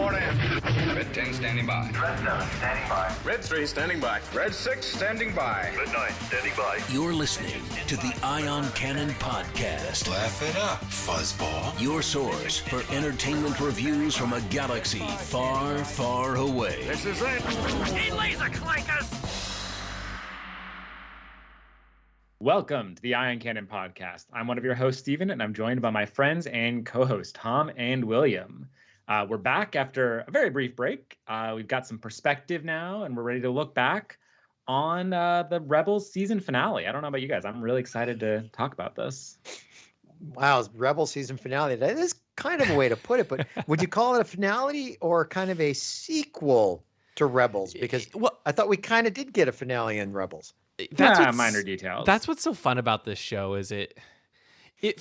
report in. Red 10 standing by. Red 7 standing by. Red 3 standing by. Red 6 standing by. Red 9 standing by. You're listening to the Ion Cannon Podcast. Laugh it up, fuzzball. Your source for entertainment reviews from a galaxy far, far away. This is it. Hey, laser clankers! Welcome to the Ion Cannon Podcast. I'm one of your hosts, Steven, and I'm joined by my friends and co-hosts, Tom and William. We're back after a very brief break. We've got some perspective now, and we're ready to look back on the Rebels season finale. I don't know about you guys. I'm really excited to talk about this. Wow, Rebels season finale. That is kind of a way to put it, but would you call it a finale or kind of a sequel to Rebels? Because I thought we kind of did get a finale in Rebels. That's minor details. That's what's so fun about this show is it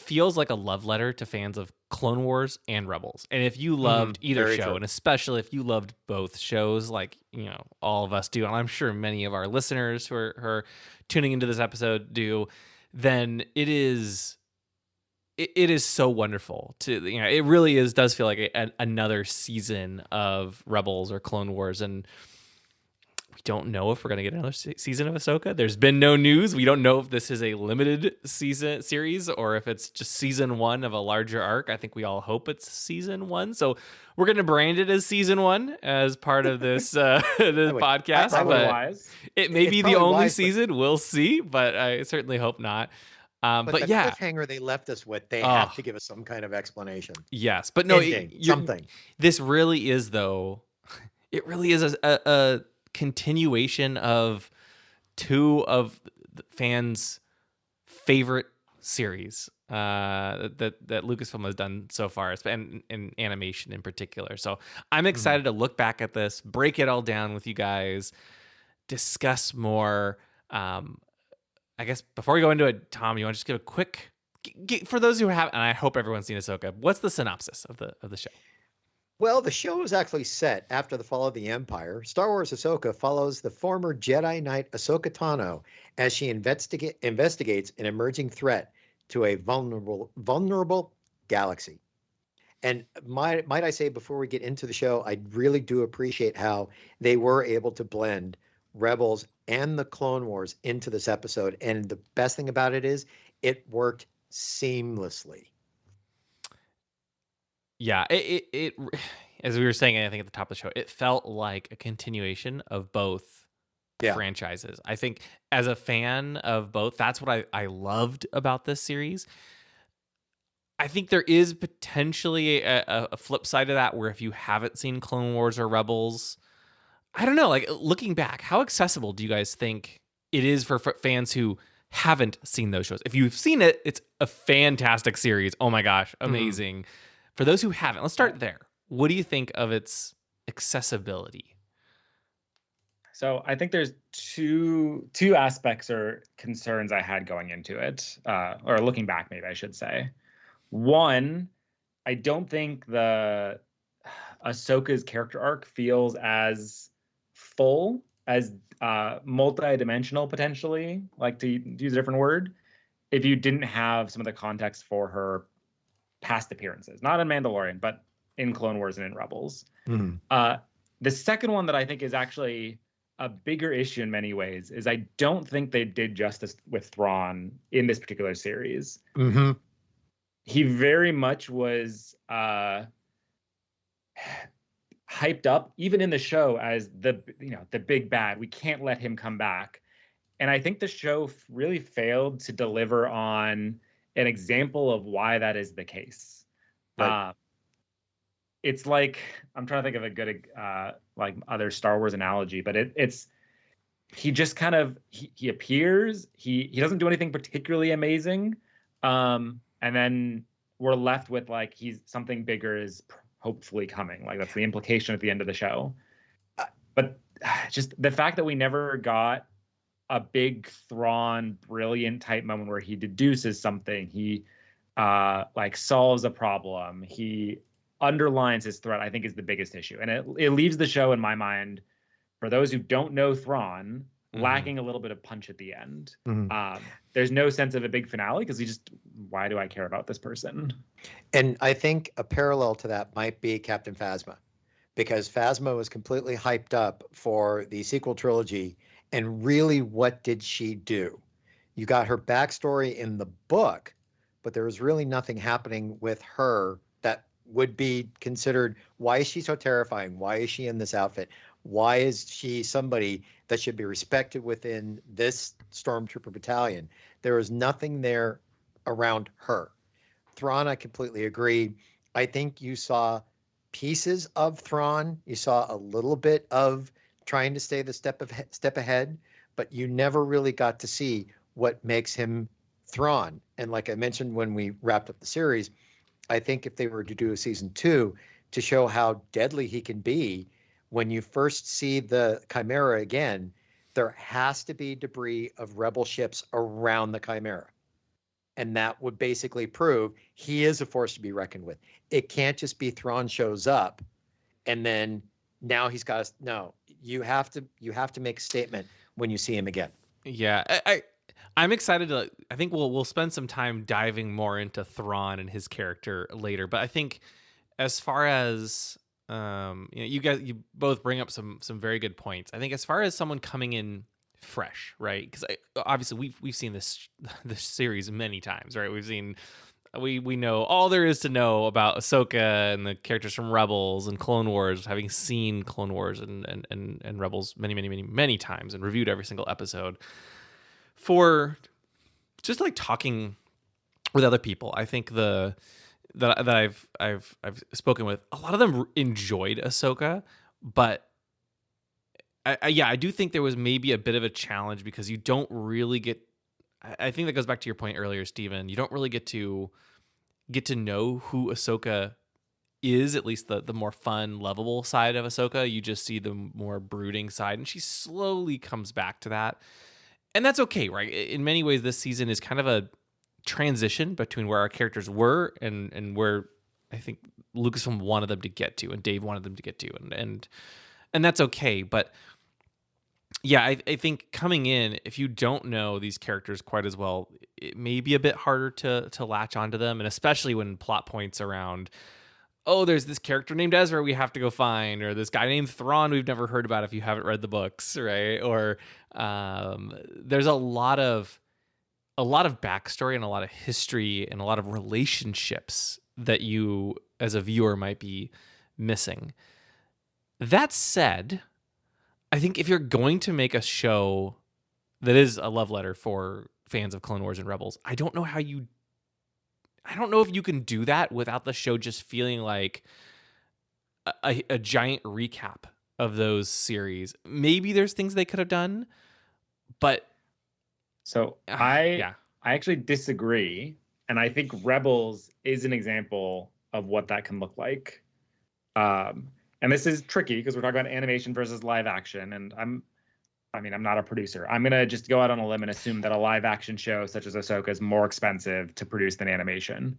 feels like a love letter to fans of Clone Wars and Rebels. And if you loved either show, and especially if you loved both shows, like, you know, all of us do, and I'm sure many of our listeners who are tuning into this episode do, then it is so wonderful to, you know, it really does feel like another season of Rebels or Clone Wars. And we don't know if we're going to get another season of Ahsoka. There's been no news. We don't know if this is a limited series or if it's just season one of a larger arc. I think we all hope it's season one. So we're going to brand it as season one as part of this podcast. But it may be the only season. We'll see, but I certainly hope not. But the cliffhanger they left us with, they have to give us some kind of explanation. Yes, but no, something. This really is, though. It really is a continuation of two of the fans' favorite series that Lucasfilm has done so far, and in animation in particular. So I'm excited to look back at this, break it all down with you guys, discuss more. I guess before we go into it, Tom, you want to just give a quick, for those who have, and I hope everyone's seen Ahsoka, what's the synopsis of the show? Well, the show is actually set after the fall of the Empire. Star Wars Ahsoka follows the former Jedi Knight Ahsoka Tano as she investigates an emerging threat to a vulnerable galaxy. And might I say, before we get into the show, I really do appreciate how they were able to blend Rebels and the Clone Wars into this episode. And the best thing about it is it worked seamlessly. Yeah, it as we were saying, I think at the top of the show, it felt like a continuation of both franchises. I think as a fan of both, that's what I loved about this series. I think there is potentially a flip side to that, where if you haven't seen Clone Wars or Rebels, I don't know, like looking back, how accessible do you guys think it is for fans who haven't seen those shows? If you've seen it, it's a fantastic series. Oh my gosh, amazing. For those who haven't, let's start there. What do you think of its accessibility? So I think there's two aspects or concerns I had going into it, or looking back, maybe I should say. One, I don't think the Ahsoka's character arc feels as full, as multi-dimensional potentially, like to use a different word, if you didn't have some of the context for her past appearances, not in Mandalorian, but in Clone Wars and in Rebels. The second one that I think is actually a bigger issue in many ways is I don't think they did justice with Thrawn in this particular series. He very much was hyped up, even in the show, as the big bad. We can't let him come back. And I think the show really failed to deliver on an example of why that is the case. Right. It's like, I'm trying to think of a good like other Star Wars analogy, but it's he just kind of he appears, he doesn't do anything particularly amazing, and then we're left with like something bigger is hopefully coming. Like that's the implication at the end of the show. But just the fact that we never got a big Thrawn brilliant type moment where he deduces something, he like solves a problem, he underlines his threat, I think is the biggest issue. And it leaves the show, in my mind, for those who don't know Thrawn, lacking a little bit of punch at the end. There's no sense of a big finale because why do I care about this person? And I think a parallel to that might be Captain Phasma, because Phasma was completely hyped up for the sequel trilogy. And really, what did she do? You got her backstory in the book, but there was really nothing happening with her that would be considered, why is she so terrifying? Why is she in this outfit? Why is she somebody that should be respected within this Stormtrooper battalion? There was nothing there around her. Thrawn, I completely agree. I think you saw pieces of Thrawn. You saw a little bit of trying to stay the step ahead, but you never really got to see what makes him Thrawn. And like I mentioned when we wrapped up the series, I think if they were to do a season 2 to show how deadly he can be, when you first see the Chimera again, there has to be debris of Rebel ships around the Chimera. And that would basically prove he is a force to be reckoned with. It can't just be Thrawn shows up and then now he's got to, no, you have to make a statement when you see him again. Yeah. I'm excited to, I think we'll spend some time diving more into Thrawn and his character later. But I think as far as, you both bring up some very good points. I think as far as someone coming in fresh, right? Because obviously we've seen this series many times, right? We know all there is to know about Ahsoka and the characters from Rebels and Clone Wars, having seen Clone Wars and Rebels many times and reviewed every single episode. For just like talking with other people, I think that I've spoken with, a lot of them enjoyed Ahsoka, but I do think there was maybe a bit of a challenge because you don't really get. I think that goes back to your point earlier, Steven. You don't really get to know who Ahsoka is, at least the more fun, lovable side of Ahsoka. You just see the more brooding side, and she slowly comes back to that. And that's okay, right? In many ways, this season is kind of a transition between where our characters were and where I think Lucasfilm wanted them to get to and Dave wanted them to get to. And that's okay. But yeah, I think coming in, if you don't know these characters quite as well, it may be a bit harder to latch onto them. And especially when plot points around, oh, there's this character named Ezra we have to go find, or this guy named Thrawn we've never heard about if you haven't read the books, right? Or there's a lot of backstory and a lot of history and a lot of relationships that you as a viewer might be missing. That said, I think if you're going to make a show that is a love letter for fans of Clone Wars and Rebels, I don't know if you can do that without the show just feeling like a giant recap of those series. Maybe there's things they could have done, but I actually disagree, and I think Rebels is an example of what that can look like. And this is tricky because we're talking about animation versus live action, and I'm not a producer. I'm gonna just go out on a limb and assume that a live action show such as Ahsoka is more expensive to produce than animation.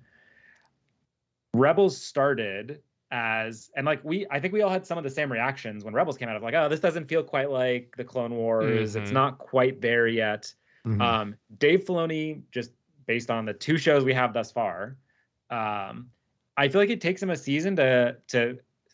Rebels started as, and like I think we all had some of the same reactions when Rebels came out of like, oh, this doesn't feel quite like the Clone Wars. It's not quite there yet. Dave Filoni, just based on the 2 shows we have thus far, I feel like it takes him a season to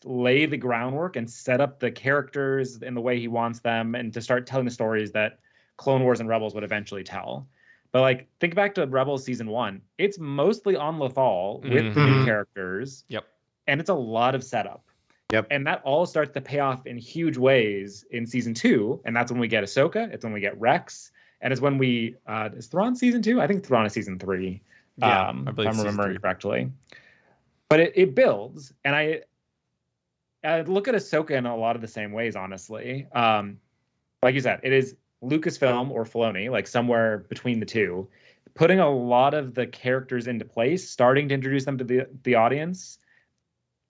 lay the groundwork and set up the characters in the way he wants them and to start telling the stories that Clone Wars and Rebels would eventually tell. But like, think back to Rebels season 1. It's mostly on Lothal with the new characters. Yep. And it's a lot of setup. Yep. And that all starts to pay off in huge ways in season 2. And that's when we get Ahsoka. It's when we get Rex. And it's when we, is Thrawn season 2? I think Thrawn is season 3. Yeah, I believe if I'm remembering correctly. But it builds. And I look at Ahsoka in a lot of the same ways, honestly. Like you said, it is Lucasfilm or Filoni, like somewhere between the two, putting a lot of the characters into place, starting to introduce them to the audience,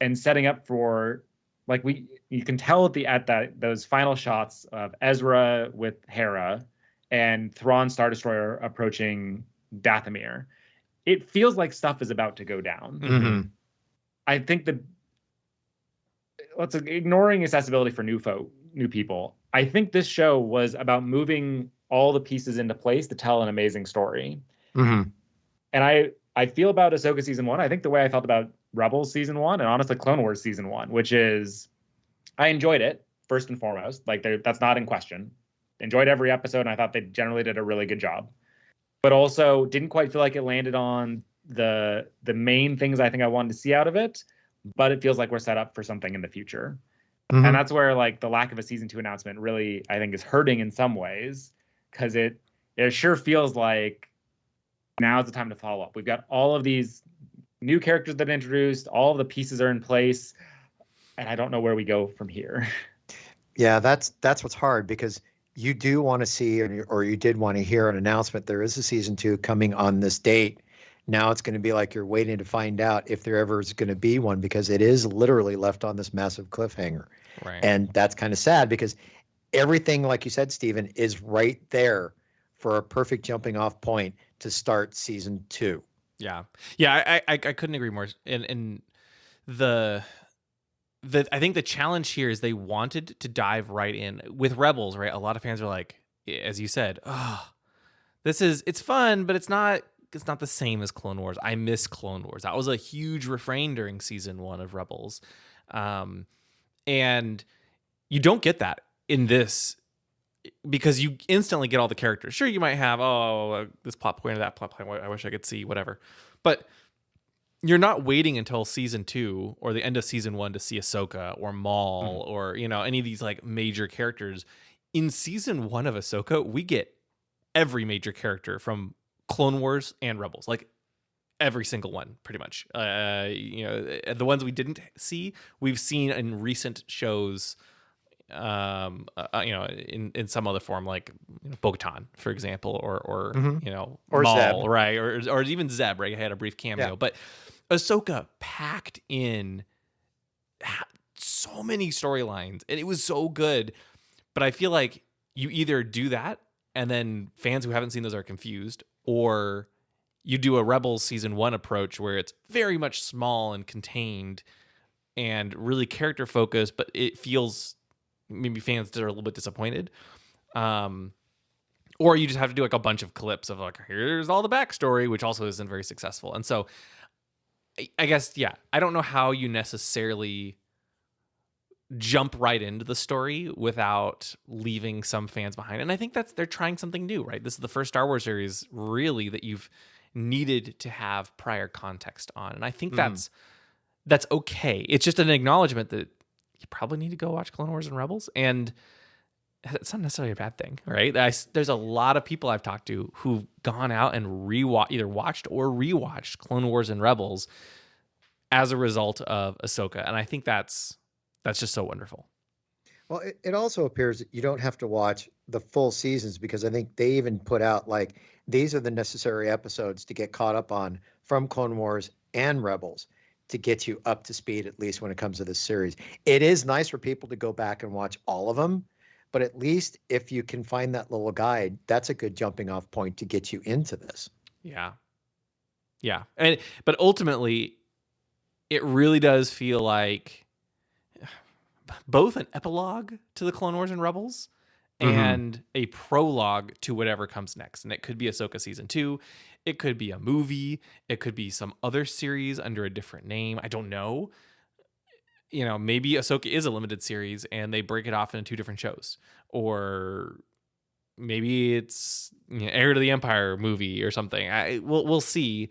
and setting up for, like, you can tell at those final shots of Ezra with Hera and Thrawn Star Destroyer approaching Dathomir. It feels like stuff is about to go down. I think ignoring accessibility for new people, I think this show was about moving all the pieces into place to tell an amazing story. And I feel about Ahsoka season 1, I think the way I felt about Rebels season 1 and honestly Clone Wars season 1, which is I enjoyed it first and foremost. Like that's not in question. Enjoyed every episode, and I thought they generally did a really good job. But also didn't quite feel like it landed on the main things I think I wanted to see out of it. But it feels like we're set up for something in the future. And that's where like the lack of a season 2 announcement really, I think, is hurting in some ways, because it sure feels like now's the time to follow up. We've got all of these new characters that are introduced, all of the pieces are in place, and I don't know where we go from here. Yeah, that's what's hard, because you do want to see, or you did want to hear an announcement. There is a season 2 coming on this date. Now it's going to be like you're waiting to find out if there ever is going to be one, because it is literally left on this massive cliffhanger. Right. And that's kind of sad, because everything, like you said, Stephen, is right there for a perfect jumping off point to start season 2. Yeah. I couldn't agree more. And the I think the challenge here is they wanted to dive right in with Rebels, right? A lot of fans are like, as you said, oh, it's fun, but it's not the same as Clone Wars. I miss Clone Wars. That was a huge refrain during season 1 of Rebels. And you don't get that in this, because you instantly get all the characters. Sure, you might have, this plot point or that plot point, I wish I could see, whatever. But you're not waiting until season 2 or the end of season 1 to see Ahsoka or Maul or, any of these like major characters. In season 1 of Ahsoka, we get every major character from Clone Wars and Rebels, like every single one, pretty much. The ones we didn't see, we've seen in recent shows, in some other form, like Bo-Katan, for example, or Or Maul, Zeb. right, or even Zeb, right? I had a brief cameo, but Ahsoka packed in so many storylines, and it was so good. But I feel like you either do that, and then fans who haven't seen those are confused, or you do a Rebels season 1 approach where it's very much small and contained and really character focused, but it feels maybe fans are a little bit disappointed. Or you just have to do like a bunch of clips of like, here's all the backstory, which also isn't very successful. And so I guess, I don't know how you necessarily jump right into the story without leaving some fans behind. And I think they're trying something new, right? This is the first Star Wars series really that you've needed to have prior context on. And I think that's okay. It's just an acknowledgement that you probably need to go watch Clone Wars and Rebels. And it's not necessarily a bad thing, right? There's a lot of people I've talked to who've gone out and either watched or rewatched Clone Wars and Rebels as a result of Ahsoka. And I think that's just so wonderful. Well, it also appears that you don't have to watch the full seasons, because I think they even put out like, these are the necessary episodes to get caught up on from Clone Wars and Rebels to get you up to speed, at least when it comes to this series. It is nice for people to go back and watch all of them, but at least if you can find that little guide, that's a good jumping off point to get you into this. Yeah. But ultimately, it really does feel like both an epilogue to the Clone Wars and Rebels and a prologue to whatever comes next. And it could be Ahsoka season 2. It could be a movie. It could be some other series under a different name. I don't know. Maybe Ahsoka is a limited series and they break it off into 2 different shows. Or maybe it's Heir to the Empire movie or something. We'll see.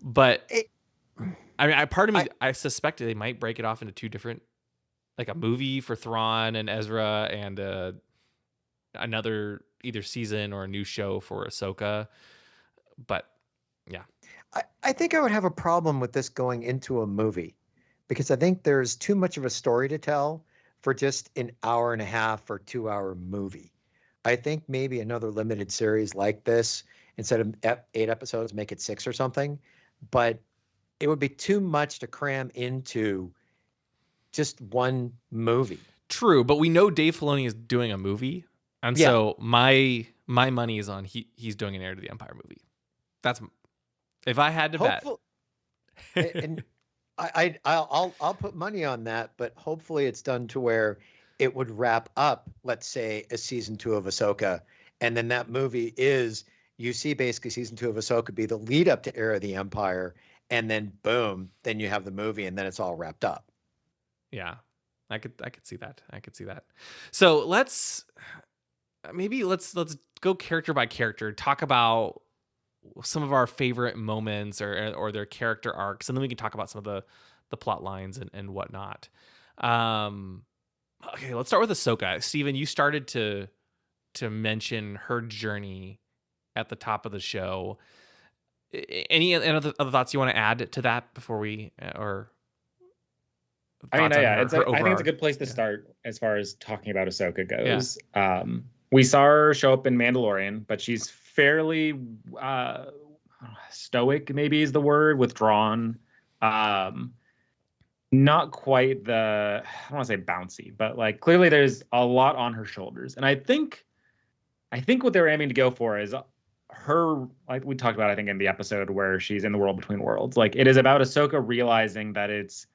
But part of me, I suspect they might break it off into 2 different, like a movie for Thrawn and Ezra, and another either season or a new show for Ahsoka. But I think I would have a problem with this going into a movie, because I think there's too much of a story to tell for just an hour and a half or 2-hour movie. I think maybe another limited series like this, instead of 8 episodes, make it 6 or something. But it would be too much to cram into just one movie. True, but we know Dave Filoni is doing a movie, and so my money is on he's doing an Heir to the Empire movie. That's if I had to bet. And I'll put money on that, but hopefully it's done to where it would wrap up, let's say, a season 2 of Ahsoka, and then that movie is, you see basically season 2 of Ahsoka be the lead up to Heir of the Empire, and then boom, then you have the movie, and then it's all wrapped up. Yeah. I could see that. I could see that. So let's go character by character, talk about some of our favorite moments or their character arcs, and then we can talk about some of the plot lines and whatnot. Okay, let's start with Ahsoka. Steven, you started to mention her journey at the top of the show. Any other thoughts you want to add to that before we or? I mean, yeah, I think it's a good good place to start as far as talking about Ahsoka goes. Yeah. We saw her show up in Mandalorian, but she's fairly stoic, maybe is the word, withdrawn. Not quite I don't want to say bouncy, but like clearly there's a lot on her shoulders. And I think what they're aiming to go for is her, like we talked about, I think in the episode where she's in the world between worlds. Like it is about Ahsoka realizing that it's,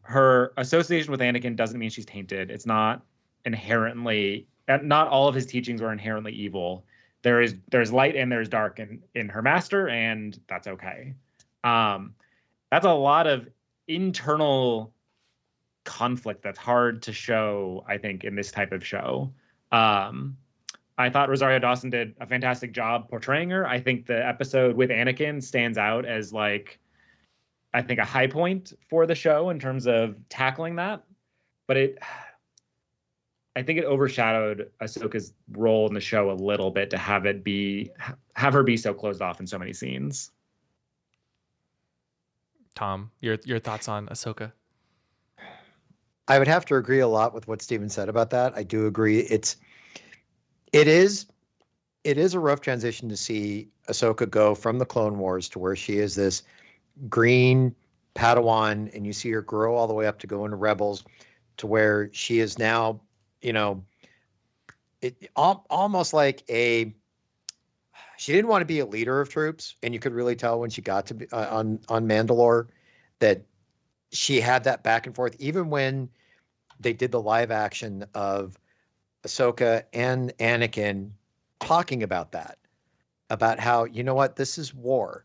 her association with Anakin doesn't mean she's tainted. It's not inherently, not all of his teachings are inherently evil. There's light and there's dark in her master, and that's okay. That's a lot of internal conflict that's hard to show, I think, in this type of show. I thought Rosario Dawson did a fantastic job portraying her. I think the episode with Anakin stands out as like, I think, a high point for the show in terms of tackling that. But I think it overshadowed Ahsoka's role in the show a little bit to have her be so closed off in so many scenes. Tom, your thoughts on Ahsoka? I would have to agree a lot with what Steven said about that. I do agree. It is a rough transition to see Ahsoka go from the Clone Wars to where she is this green Padawan, and you see her grow all the way up to go into Rebels, to where she is now, almost like she didn't want to be a leader of troops, and you could really tell when she got to be on Mandalore that she had that back and forth. Even when they did the live action of Ahsoka and Anakin talking about that, about how, this is war.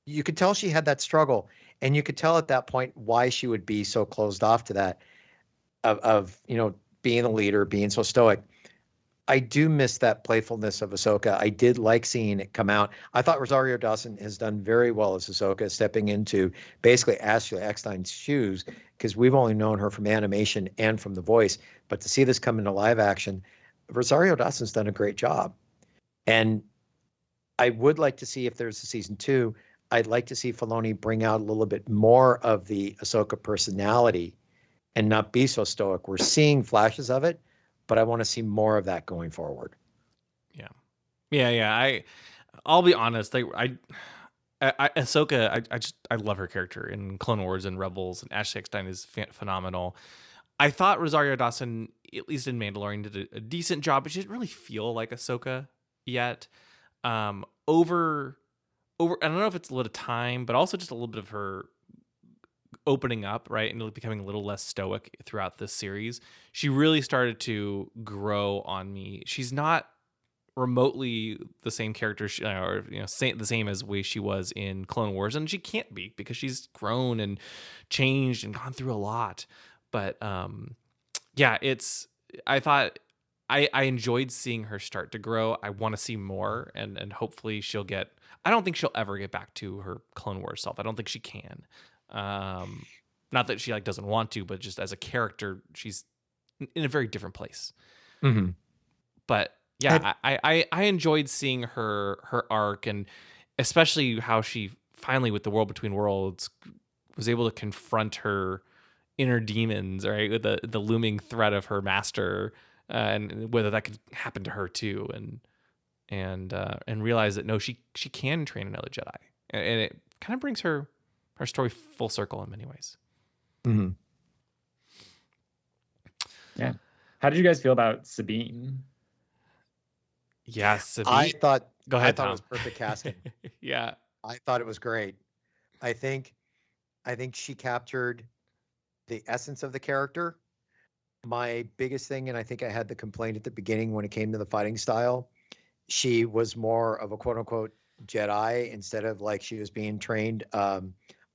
You could tell she had that struggle, and you could tell at that point why she would be so closed off to that of being a leader, being so stoic. I do miss that playfulness of Ahsoka. I did like seeing it come out. I thought Rosario Dawson has done very well as Ahsoka, stepping into basically Ashley Eckstein's shoes, because we've only known her from animation and from the voice. But to see this come into live action, Rosario Dawson's done a great job. And I would like to see, if there's a season 2, I'd like to see Filoni bring out a little bit more of the Ahsoka personality and not be so stoic. We're seeing flashes of it, but I want to see more of that going forward. Yeah. I'll be honest. Ahsoka, I love her character in Clone Wars and Rebels, and Ashley Eckstein is phenomenal. I thought Rosario Dawson, at least in Mandalorian, did a decent job, but she didn't really feel like Ahsoka yet. I don't know if it's a little time, but also just a little bit of her opening up, right, and becoming a little less stoic throughout this series. She really started to grow on me. She's not remotely the same character, the same as way she was in Clone Wars, and she can't be, because she's grown and changed and gone through a lot. But I thought I enjoyed seeing her start to grow. I want to see more, and hopefully she'll get. I don't think she'll ever get back to her Clone Wars self. I don't think she can. Not that she doesn't want to, but just as a character, she's in a very different place. Mm-hmm. But yeah, I enjoyed seeing her arc, and especially how she finally, with the World Between Worlds, was able to confront her inner demons, right, with the looming threat of her master, and whether that could happen to her too, and realize that no, she can train another Jedi, and it kind of brings her story full circle in many ways. Mm-hmm. Yeah. How did you guys feel about Sabine? Yeah, Sabine. I thought Tom. It was perfect casting. Yeah. I thought it was great. I think she captured the essence of the character. My biggest thing, and I think I had the complaint at the beginning when it came to the fighting style, she was more of a quote unquote Jedi instead of like she was being trained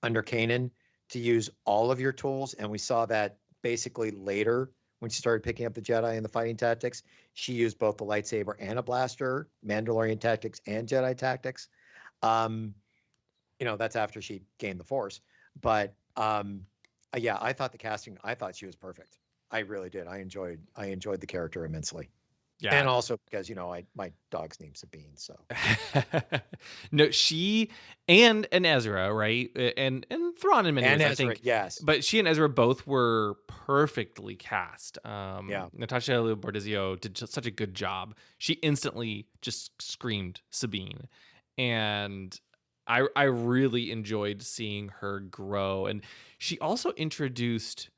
under Kanan to use all of your tools, and we saw that basically later when she started picking up the Jedi and the fighting tactics. She used both the lightsaber and a blaster, Mandalorian tactics and Jedi tactics. That's after she gained the Force. But yeah, I thought I thought she was perfect. I really did. I enjoyed the character immensely. Yeah. And also because, my dog's name's Sabine, so. No, she and Ezra, right? And Thrawn in many ways, Ezra, I think. Yes. But she and Ezra both were perfectly cast. Yeah. Natasha Bordizio did just such a good job. She instantly just screamed Sabine. And I really enjoyed seeing her grow. And she also introduced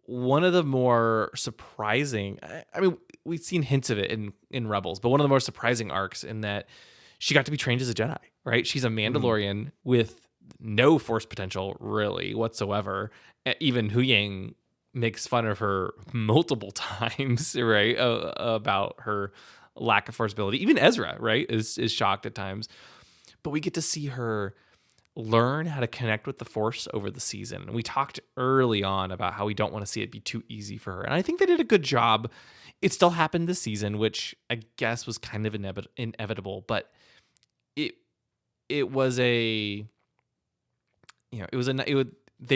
one of the more surprising, I mean, we've seen hints of it in Rebels, but one of the more surprising arcs in that she got to be trained as a Jedi, right? She's a Mandalorian with no Force potential really whatsoever. Even Hu Yang makes fun of her multiple times, right? About her lack of Force ability. Even Ezra, right, is shocked at times. But we get to see her learn how to connect with the Force over the season. And we talked early on about how we don't want to see it be too easy for her. And I think they did a good job. It still happened this season, which I guess was kind of inevitable, but they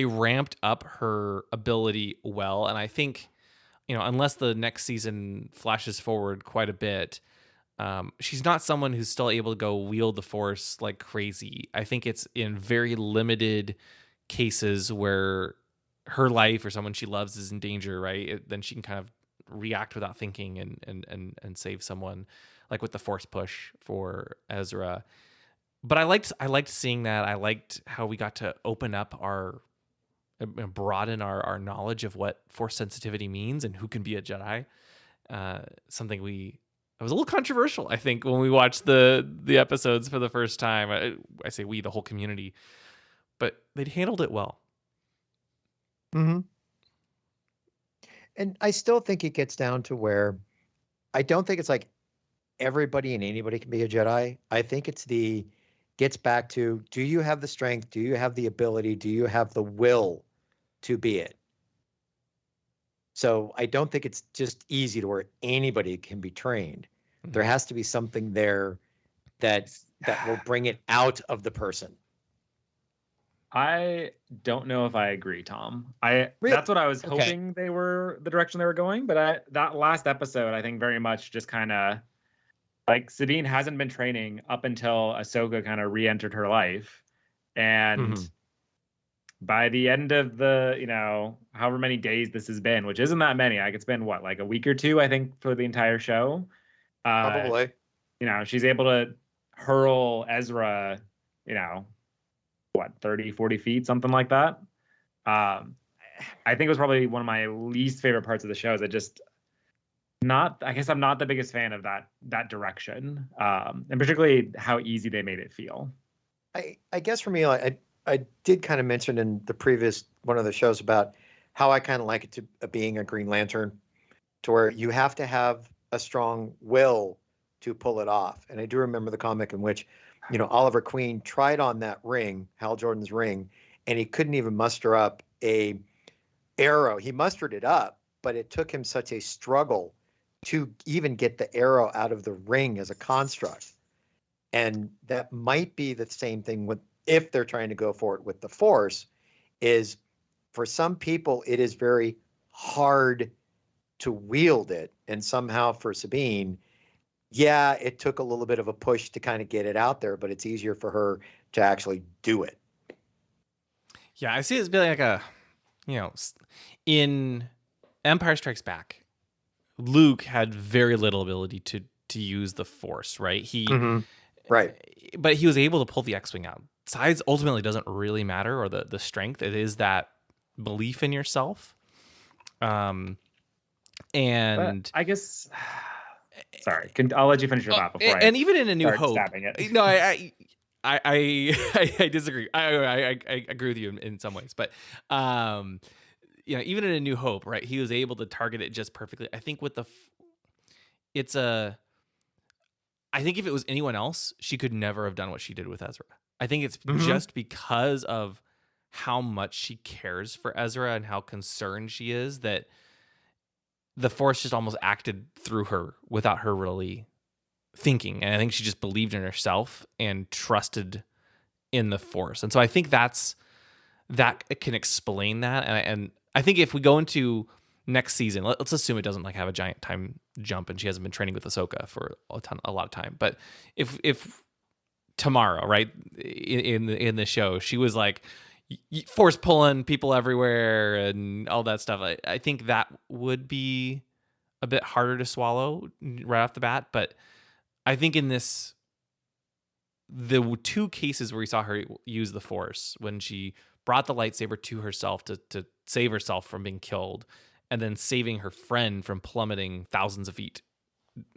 ramped up her ability well. And I think, unless the next season flashes forward quite a bit, she's not someone who's still able to go wield the Force like crazy. I think it's in very limited cases where her life or someone she loves is in danger, right? Then she can kind of react without thinking and save someone, like with the Force push for Ezra. But I liked seeing that. I liked how we got to open up broaden our knowledge of what Force sensitivity means and who can be a Jedi. It was a little controversial, I think, when we watched the episodes for the first time. I say we, the whole community, but they handled it well. Mm-hmm. And I still think it gets down to where I don't think it's like everybody and anybody can be a Jedi. I think gets back to, do you have the strength? Do you have the ability? Do you have the will to be it? So I don't think it's just easy to where anybody can be trained. Mm-hmm. There has to be something there that will bring it out of the person. I don't know if I agree, Tom. That's what I was hoping they were the direction they were going. But that last episode, I think very much just kind of like Sabine hasn't been training up until Ahsoka kind of re-entered her life. And by the end of the, however many days this has been, which isn't that many, like it's been like a week or two, I think, for the entire show. Probably. She's able to hurl Ezra, 30, 40 feet, something like that. I think it was probably one of my least favorite parts of the show. Is I guess I'm not the biggest fan of that direction, and particularly how easy they made it feel. I guess for me, I did kind of mention in the previous one of the shows about how I kind of like it to being a Green Lantern, to where you have to have a strong will to pull it off. And I do remember the comic in which, Oliver Queen tried on that ring, Hal Jordan's ring, and he couldn't even muster up a arrow. He mustered it up, but it took him such a struggle to even get the arrow out of the ring as a construct. And that might be the same thing if they're trying to go for it with the Force, is for some people, it is very hard to wield it. And somehow for Sabine, yeah, it took a little bit of a push to kind of get it out there, but it's easier for her to actually do it. Yeah, I see it as being like in Empire Strikes Back, Luke had very little ability to use the Force, right? Right. But he was able to pull the X-Wing out. Size ultimately doesn't really matter, or the strength. It is that belief in yourself. And but I guess, sorry, I'll let you finish your thought before. And even in A New Hope, it. No, I disagree. I agree with you in some ways, but even in A New Hope, right? He was able to target it just perfectly. I think I think if it was anyone else, she could never have done what she did with Ezra. I think it's just because of how much she cares for Ezra and how concerned she is that the Force just almost acted through her without her really thinking. And I think she just believed in herself and trusted in the Force. And so I think that can explain that. And I think if we go into next season, let's assume it doesn't like have a giant time jump and she hasn't been training with Ahsoka for a lot of time. But if tomorrow, right, in the show, she was like Force pulling people everywhere and all that stuff, I think that would be a bit harder to swallow right off the bat. But I think in the two cases where we saw her use the Force, when she brought the lightsaber to herself to save herself from being killed, and then saving her friend from plummeting thousands of feet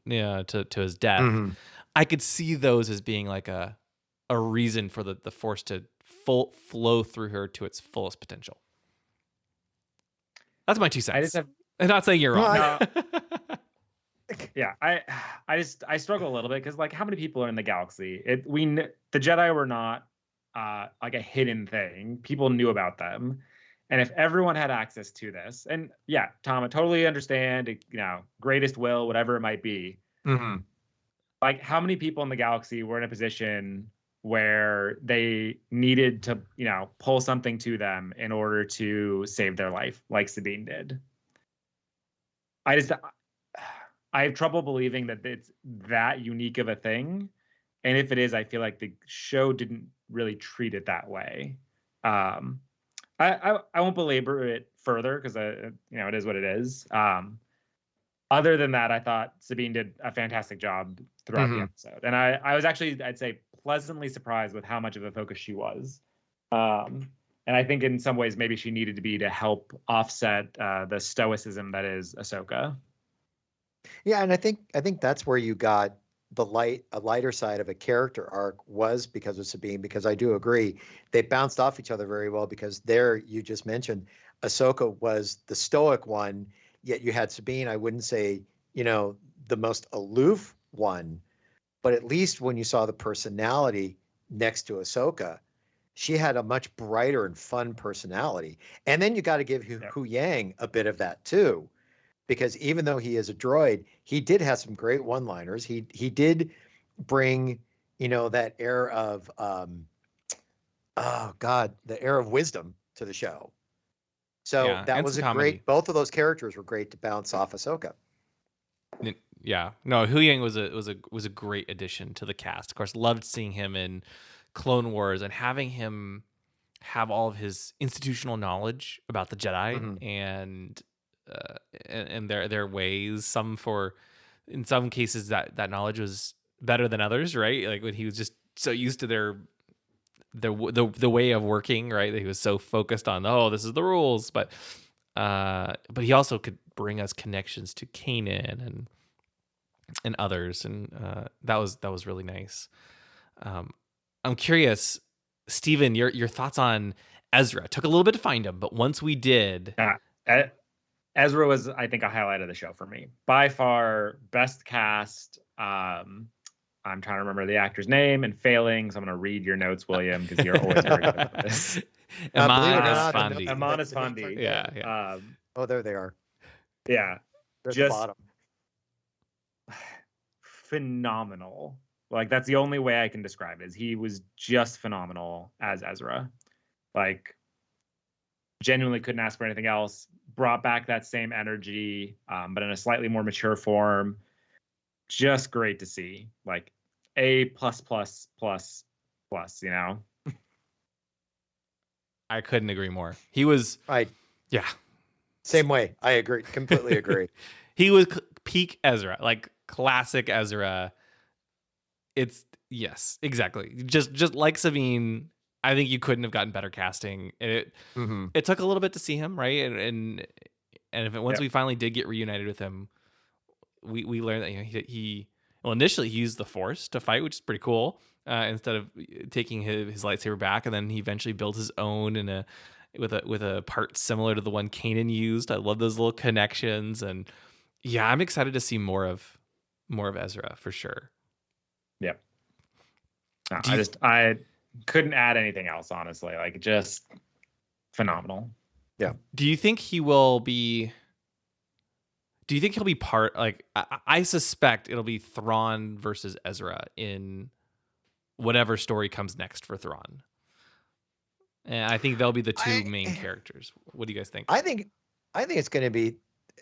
to his death, I could see those as being like a reason for the Force to flow through her to its fullest potential. That's my 2 cents. I'm not saying you're wrong. No. Yeah, I struggle a little bit because like how many people are in the galaxy? The Jedi were not like a hidden thing. People knew about them, and if everyone had access to this, and yeah, Tom, I totally understand. Greatest will, whatever it might be. Like how many people in the galaxy were in a position where they needed to, pull something to them in order to save their life, like Sabine did? I have trouble believing that it's that unique of a thing. And if it is, I feel like the show didn't really treat it that way. I won't belabor it further because it is what it is. Other than that, I thought Sabine did a fantastic job throughout the episode. And I was actually, I'd say, pleasantly surprised with how much of a focus she was. And I think in some ways, maybe she needed to be to help offset the stoicism that is Ahsoka. Yeah, and I think that's where you got a lighter side of a character arc was because of Sabine, because I do agree they bounced off each other very well, because there you just mentioned Ahsoka was the stoic one, yet you had Sabine, I wouldn't say, the most aloof one, but at least when you saw the personality next to Ahsoka, she had a much brighter and fun personality. And then you got to give Hu Yang a bit of that too, because even though he is a droid, he did have some great one-liners. He did bring, that air of, the air of wisdom to the show. So that was both of those characters were great to bounce off Ahsoka. Yeah, no, Hu Yang was a great addition to the cast. Of course, loved seeing him in Clone Wars and having him have all of his institutional knowledge about the Jedi and their ways. In some cases that knowledge was better than others, right? Like when he was just so used to the way of working, right? That he was so focused on, this is the rules, but he also could bring us connections to Kanan and others, and that was really nice. I'm curious, Steven, your thoughts on Ezra. It took a little bit to find him, but once we did, Ezra was, I think, a highlight of the show for me. By far, best cast. I'm trying to remember the actor's name and failing, so I'm going to read your notes, William, because you're always very good at this. Aman Esfandi. Yeah. There they are. Yeah. They're at just the bottom. Phenomenal. Like, that's the only way I can describe it. Is he was just phenomenal as Ezra. Like, genuinely couldn't ask for anything else. Brought back that same energy, but in a slightly more mature form. Just great to see. Like, A+++++, I couldn't agree more. He was... Yeah. Same way. I agree. Completely agree. He was peak Ezra. Like, classic Ezra. Yes, exactly. Just like Sabine, I think you couldn't have gotten better casting. It took a little bit to see him, right? And once we finally did get reunited with him, we learned that he initially he used the Force to fight, which is pretty cool. Instead of taking his lightsaber back, and then he eventually built his own with a part similar to the one Kanan used. I love those little connections, and yeah, I'm excited to see more of Ezra for sure. Yep. No, I couldn't add anything else, honestly. Like, just phenomenal. Yeah. Do you think he will be? Do you think he'll be part? Like, I suspect it'll be Thrawn versus Ezra in whatever story comes next for Thrawn. And I think they'll be the two main characters. What do you guys think? I think it's going to be.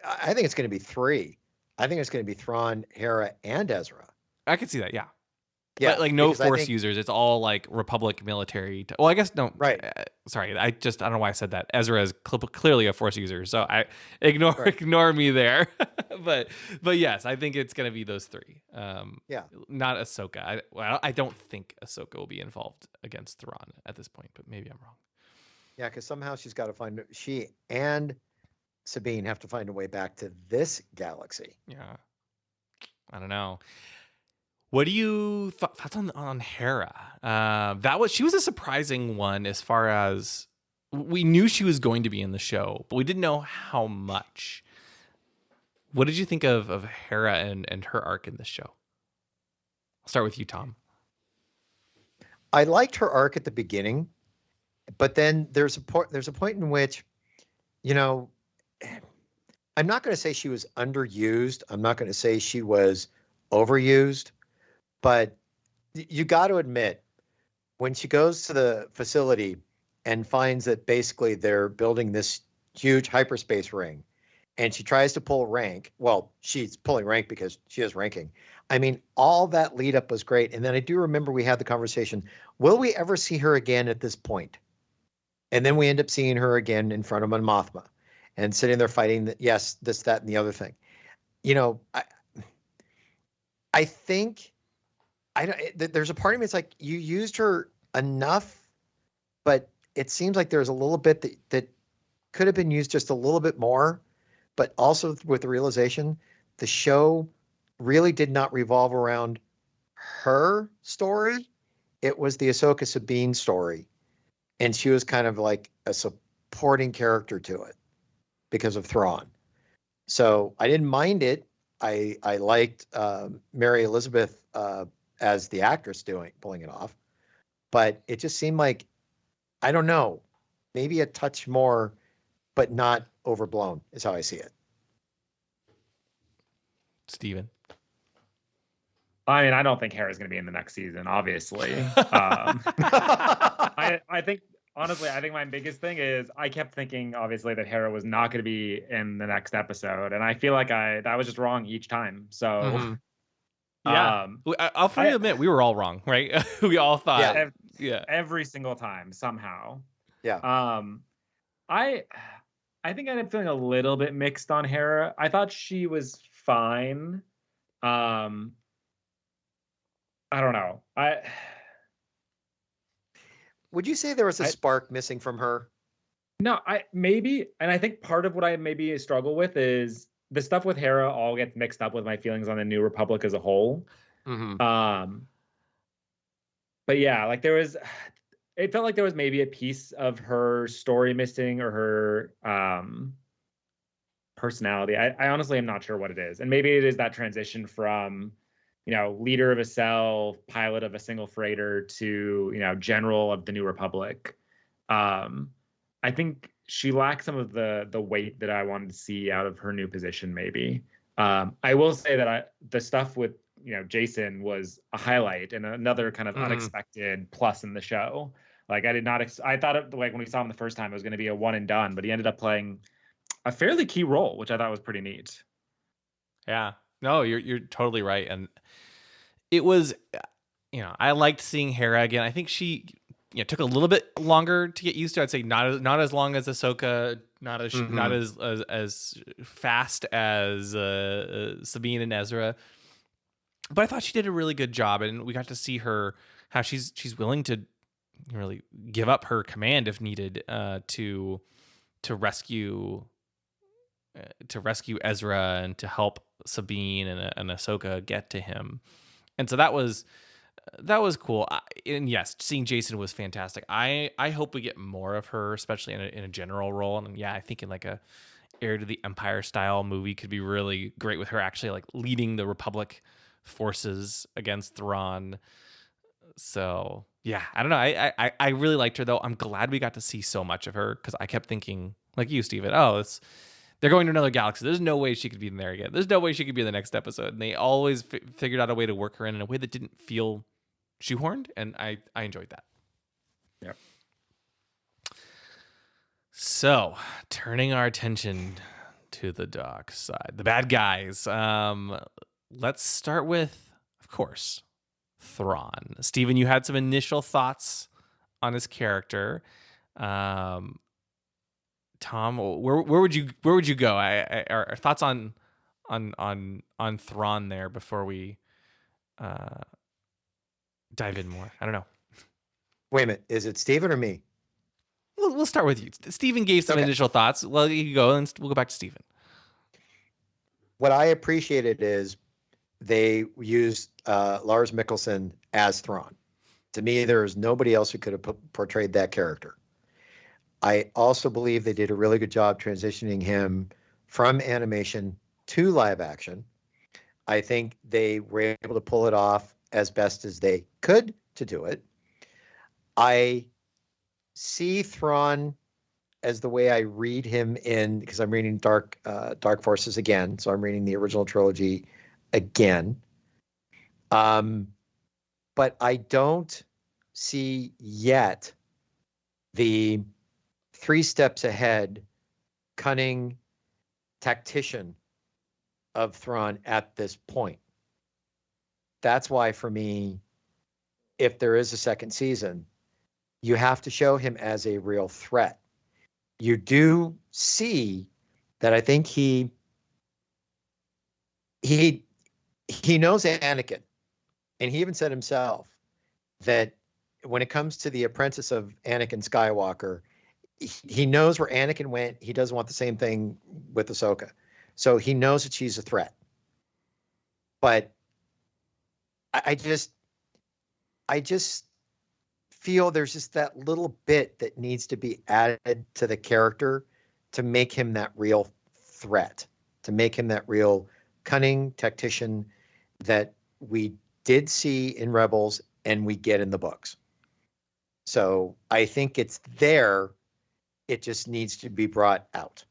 I think it's going to be three. I think it's going to be Thrawn, Hera, and Ezra. I could see that. Yeah. Yeah, but like no because I Force think- users. It's all like Republic military. Well, I guess no. Right. Sorry, I don't know why I said that. Ezra is clearly a Force user, so I ignore me there. but yes, I think it's gonna be those three. Yeah. Not Ahsoka. I don't think Ahsoka will be involved against Thrawn at this point, but maybe I'm wrong. Yeah, because somehow she and Sabine have to find a way back to this galaxy. Yeah. I don't know. What do you thoughts on Hera? She was a surprising one as far as we knew she was going to be in the show, but we didn't know how much. What did you think of Hera and her arc in this show? I'll start with you, Tom. I liked her arc at the beginning, but then there's a point in which, I'm not going to say she was underused. I'm not going to say she was overused. But you got to admit, when she goes to the facility and finds that basically they're building this huge hyperspace ring, and she tries to pull rank. Well, she's pulling rank because she has ranking. I mean, all that lead up was great. And then I do remember we had the conversation, will we ever see her again at this point? And then we end up seeing her again in front of Mon Mothma and sitting there fighting this, that, and the other thing. I think... there's a part of me, it's like you used her enough, but it seems like there's a little bit that could have been used just a little bit more, but also with the realization the show really did not revolve around her story. It was the Ahsoka Sabine story. And she was kind of like a supporting character to it because of Thrawn. So I didn't mind it. I liked Mary Elizabeth as the actress pulling it off, but it just seemed like, I don't know, maybe a touch more, but not overblown is how I see it. Steven. I mean, I don't think Hera's going to be in the next season, obviously. I think, honestly, my biggest thing is I kept thinking, obviously, that Hera was not going to be in the next episode. And I feel like that was just wrong each time. So... Mm-hmm. Yeah, I'll freely admit we were all wrong, right? We all thought, every single time somehow. Yeah. I think I ended up feeling a little bit mixed on Hera. I thought she was fine. I don't know. Would you say there was a spark missing from her? No, maybe, and I think part of what I maybe struggle with is the stuff with Hera all gets mixed up with my feelings on the New Republic as a whole. Mm-hmm. But yeah, like it felt like there was maybe a piece of her story missing or her personality. I honestly am not sure what it is. And maybe it is that transition from, leader of a cell, pilot of a single freighter to, general of the New Republic. I think she lacks some of the weight that I wanted to see out of her new position, maybe. I will say that the stuff with, Jason was a highlight and another kind of unexpected plus in the show. Like I did not, I thought it, like when we saw him the first time, it was going to be a one and done, but he ended up playing a fairly key role, which I thought was pretty neat. Yeah, no, you're totally right. And it was, I liked seeing Hera again. I think she, took a little bit longer to get used to. I'd say not as long as Ahsoka, not as fast as Sabine and Ezra. But I thought she did a really good job, and we got to see her how she's willing to really give up her command if needed to rescue Ezra and to help Sabine and Ahsoka get to him. And so that was cool. And yes, seeing Jason was fantastic. I hope we get more of her, especially in a general role. And yeah, I think in like a Heir to the Empire style movie could be really great with her actually like leading the Republic forces against Thrawn. So Yeah, I don't know. I really liked her though. I'm glad we got to see so much of her because I kept thinking, like you, Steven, they're going to another galaxy. There's no way she could be in there again. There's no way she could be in the next episode. And they always figured out a way to work her in a way that didn't feel shoehorned, and I enjoyed that. Yep. So, turning our attention to the dark side, the bad guys. Let's start with, of course, Thrawn. Steven, you had some initial thoughts on his character. Tom, where would you go? Our thoughts on Thrawn there before we dive in more. I don't know. Wait a minute. Is it Steven or me? We'll start with you. Steven gave some initial thoughts. Well, you go, and we'll go back to Steven. What I appreciated is they used Lars Mikkelsen as Thrawn. To me, there is nobody else who could have portrayed that character. I also believe they did a really good job transitioning him from animation to live action. I think they were able to pull it off as best as they could to do it. I see Thrawn as the way I read him in, because I'm reading Dark Forces again, so I'm reading the original trilogy again. But I don't see yet the 3 steps ahead, cunning tactician of Thrawn at this point. That's why, for me, if there is a second season, you have to show him as a real threat. You do see that I think he knows Anakin, and he even said himself that when it comes to the apprentice of Anakin Skywalker, he knows where Anakin went. He doesn't want the same thing with Ahsoka. So he knows that she's a threat. But I just feel there's just that little bit that needs to be added to the character to make him that real threat, to make him that real cunning tactician that we did see in Rebels and we get in the books. So I think it's there. It just needs to be brought out.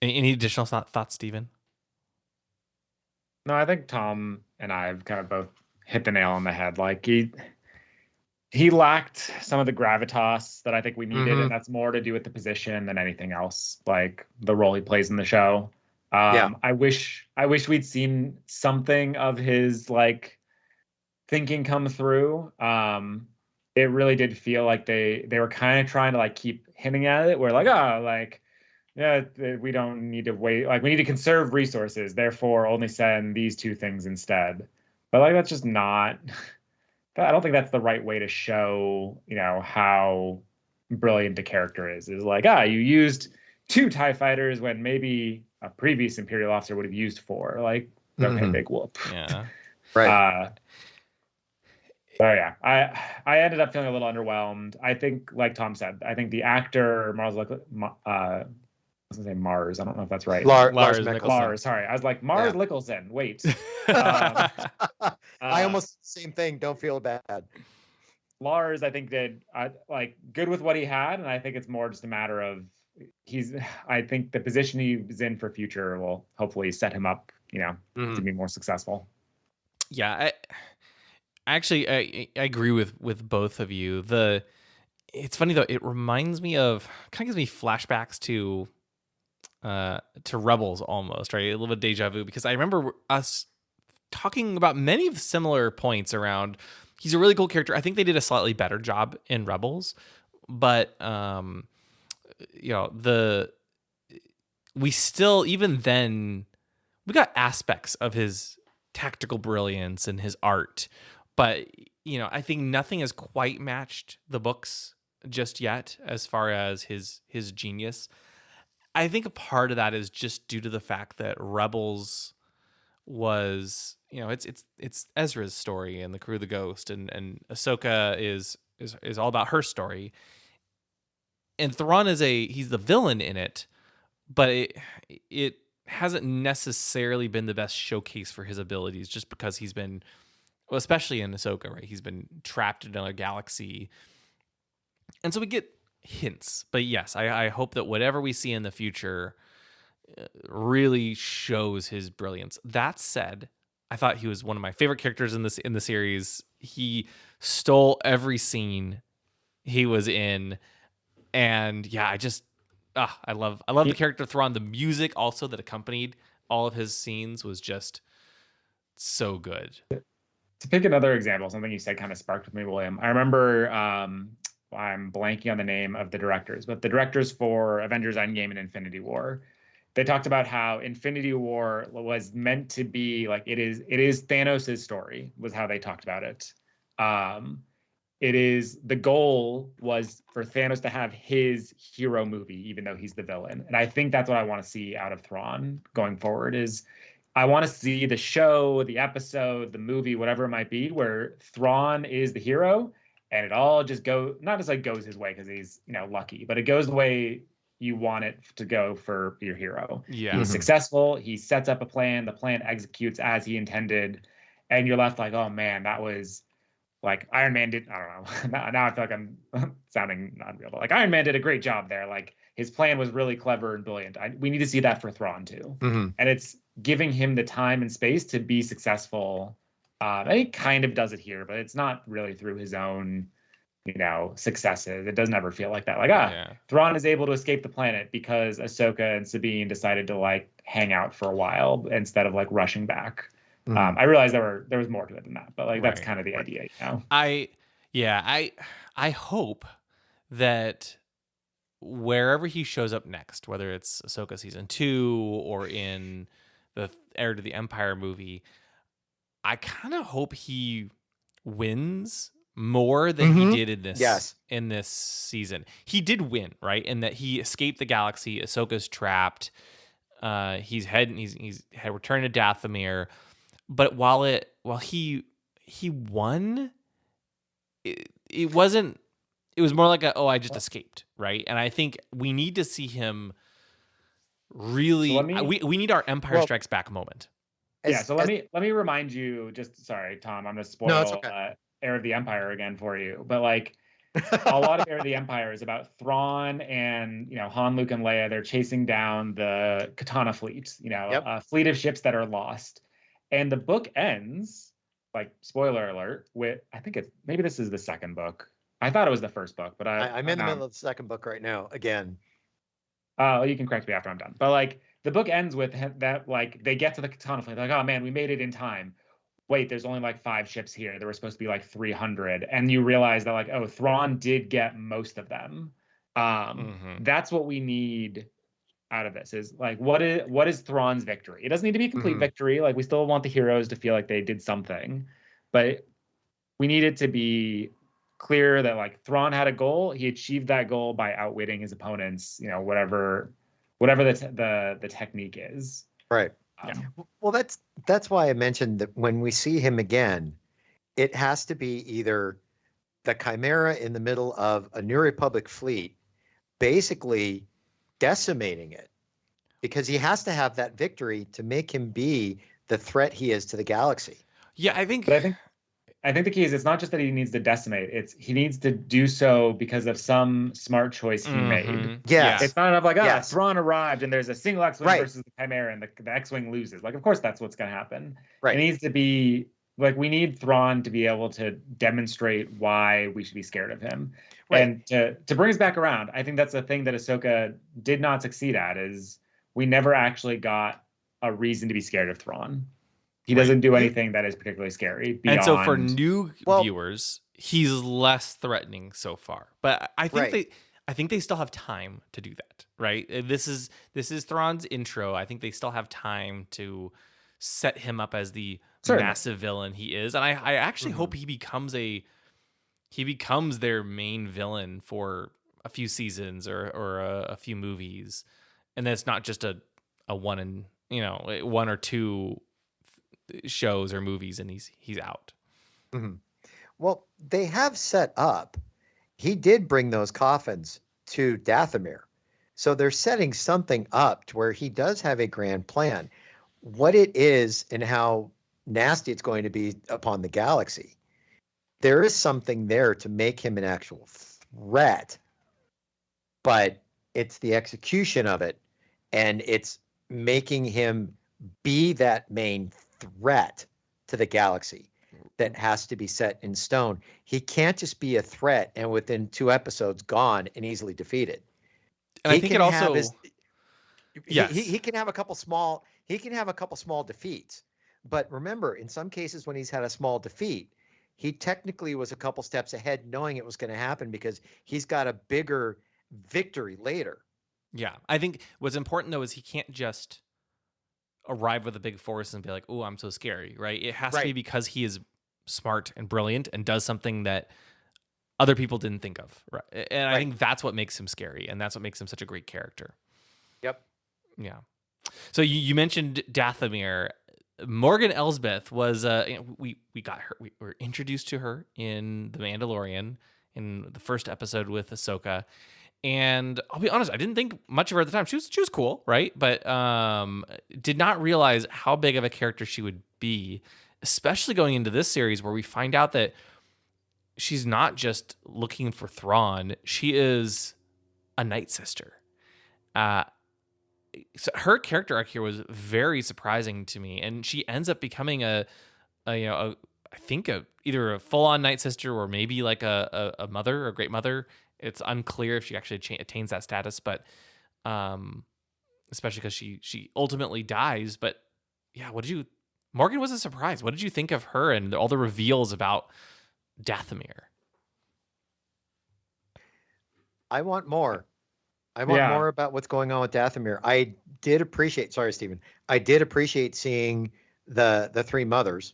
Any additional thoughts, Steven? No, I think Tom and I have kind of both hit the nail on the head. Like he lacked some of the gravitas that I think we needed, and that's more to do with the position than anything else. Like the role he plays in the show. I wish we'd seen something of his like thinking come through. It really did feel like they were kind of trying to like keep hinting at it. We're like, we don't need to wait. Like we need to conserve resources. Therefore, only send these 2 things instead. But like that's just not. I don't think that's the right way to show, how brilliant a character is. Is like, you used 2 TIE fighters when maybe a previous Imperial officer would have used 4. Like, okay, big whoop. Yeah. Right. So yeah, I ended up feeling a little underwhelmed. I think, like Tom said, I think the actor Mars, I was gonna say Mars. I don't know if that's right. Lars Mikkelsen. Lars. Sorry, I was like Mars Mikkelsen. Wait. I almost same thing. Don't feel bad. Lars, I think did like good with what he had, and I think it's more just a matter of I think the position he's in for future will hopefully set him up, to be more successful. Yeah, I agree with both of you. It's funny though. It reminds me of, kind of gives me flashbacks to Rebels almost, right? A little bit of deja vu, because I remember us talking about many of similar points around. He's a really cool character. I think they did a slightly better job in Rebels, but we still, even then, we got aspects of his tactical brilliance and his art. But, I think nothing has quite matched the books just yet as far as his genius. I think a part of that is just due to the fact that Rebels was, it's Ezra's story and the crew of the Ghost, and Ahsoka is all about her story. And Thrawn he's the villain in it, but it hasn't necessarily been the best showcase for his abilities, just because he's been well, especially in Ahsoka, right? He's been trapped in another galaxy. And so we get hints. But yes, I hope that whatever we see in the future really shows his brilliance. That said, I thought he was one of my favorite characters in the series. He stole every scene he was in. And yeah, I love the character Thrawn. The music also that accompanied all of his scenes was just so good. To pick another example, something you said kind of sparked with me, William. I remember I'm blanking on the name of the directors, but the directors for Avengers Endgame and Infinity War, they talked about how Infinity War was meant to be like it is Thanos' story, was how they talked about it. The goal was for Thanos to have his hero movie, even though he's the villain. And I think that's what I want to see out of Thrawn going forward is I want to see the show, the episode, the movie, whatever it might be, where Thrawn is the hero and it all just not just like goes his way because he's, lucky, but it goes the way you want it to go for your hero. Yeah. He's successful. He sets up a plan. The plan executes as he intended. And you're left like, oh man, that was like Iron Man did. I don't know. Now I feel like I'm sounding not real, but like Iron Man did a great job there. Like his plan was really clever and brilliant. We need to see that for Thrawn too. Mm-hmm. And it's giving him the time and space to be successful. And he kind of does it here, but it's not really through his own, successes. It doesn't ever feel like that. Like, Thrawn is able to escape the planet because Ahsoka and Sabine decided to like hang out for a while instead of like rushing back. I realized there was more to it than that, but like that's kind of the idea, I hope that wherever he shows up next, whether it's Ahsoka season 2 or in the Heir to the Empire movie, I kind of hope he wins more than he did in this season. He did win, right? In that he escaped the galaxy. Ahsoka's trapped. He's returned to Dathomir. But while he won, it wasn't. It was more like I just escaped, right? And I think we need to see him really. We need our Empire Strikes Back moment. Let me remind you. Sorry, Tom. I'm gonna spoil Heir of the Empire again for you. But like a lot of Heir of the Empire is about Thrawn and Han, Luke, and Leia. They're chasing down the Katana fleet. A fleet of ships that are lost. And the book ends, like spoiler alert, with maybe this is the second book. I thought it was the first book, but I'm in the middle of the second book right now again. You can correct me after I'm done. But like the book ends with that, like they get to the Katana fleet, like, oh man, we made it in time. Wait, there's only like 5 ships here. There were supposed to be like 300, and you realize that like, oh, Thrawn did get most of them. That's what we need out of this is like what is Thrawn's victory? It doesn't need to be a complete victory. Like we still want the heroes to feel like they did something, but we need it to be clear that like Thrawn had a goal. He achieved that goal by outwitting his opponents. Whatever the technique is. Right. Well, that's why I mentioned that when we see him again, it has to be either the Chimera in the middle of a New Republic fleet, basically decimating it, because he has to have that victory to make him be the threat he is to the galaxy. Yeah, I think the key is it's not just that he needs to decimate; it's he needs to do so because of some smart choice he made. Yes. It's not enough like Thrawn arrived and there's a single X-wing versus the Chimera and the X-wing loses. Like, of course, that's what's going to happen. Right. It needs to be like we need Thrawn to be able to demonstrate why we should be scared of him. Right. And to bring us back around, I think that's the thing that Ahsoka did not succeed at is we never actually got a reason to be scared of Thrawn. He doesn't do anything that is particularly scary. Beyond... And so for new viewers, he's less threatening so far. But I think they still have time to do that, right? This is Thrawn's intro. I think they still have time to set him up as the massive villain he is. And I actually hope he becomes their main villain for a few seasons or a few movies. And then it's not just a one or two shows or movies and he's out. Well, they have set up, he did bring those coffins to Dathomir, so they're setting something up to where he does have a grand plan. What it is and how nasty it's going to be upon the galaxy. There is something there to make him an actual threat, but it's the execution of it, and it's making him be that main threat to the galaxy that has to be set in stone. He can't just be a threat and within 2 episodes gone and easily defeated. And I think it also he can have a couple small defeats. But remember, in some cases when he's had a small defeat, he technically was a couple steps ahead knowing it was going to happen because he's got a bigger victory later. Yeah. I think what's important though is he can't just arrive with a big force and be like, "Oh, I'm so scary," right? It has to be because he is smart and brilliant and does something that other people didn't think of, right? And I think that's what makes him scary, and that's what makes him such a great character. Yep. Yeah. So you mentioned Dathomir. Morgan Elsbeth was we got her. We were introduced to her in The Mandalorian in the first episode with Ahsoka. And I'll be honest, I didn't think much of her at the time. She was cool, right? But did not realize how big of a character she would be, especially going into this series where we find out that she's not just looking for Thrawn. She is a Night Sister. So her character arc here was very surprising to me, and she ends up becoming I think either a full-on Night Sister or maybe like a mother, a great mother. It's unclear if she actually attains that status, but especially because she ultimately dies. But yeah, Morgan was a surprise. What did you think of her and all the reveals about Dathomir? I want more. I want more about what's going on with Dathomir. I did appreciate. Sorry, Stephen. I did appreciate seeing the 3 mothers.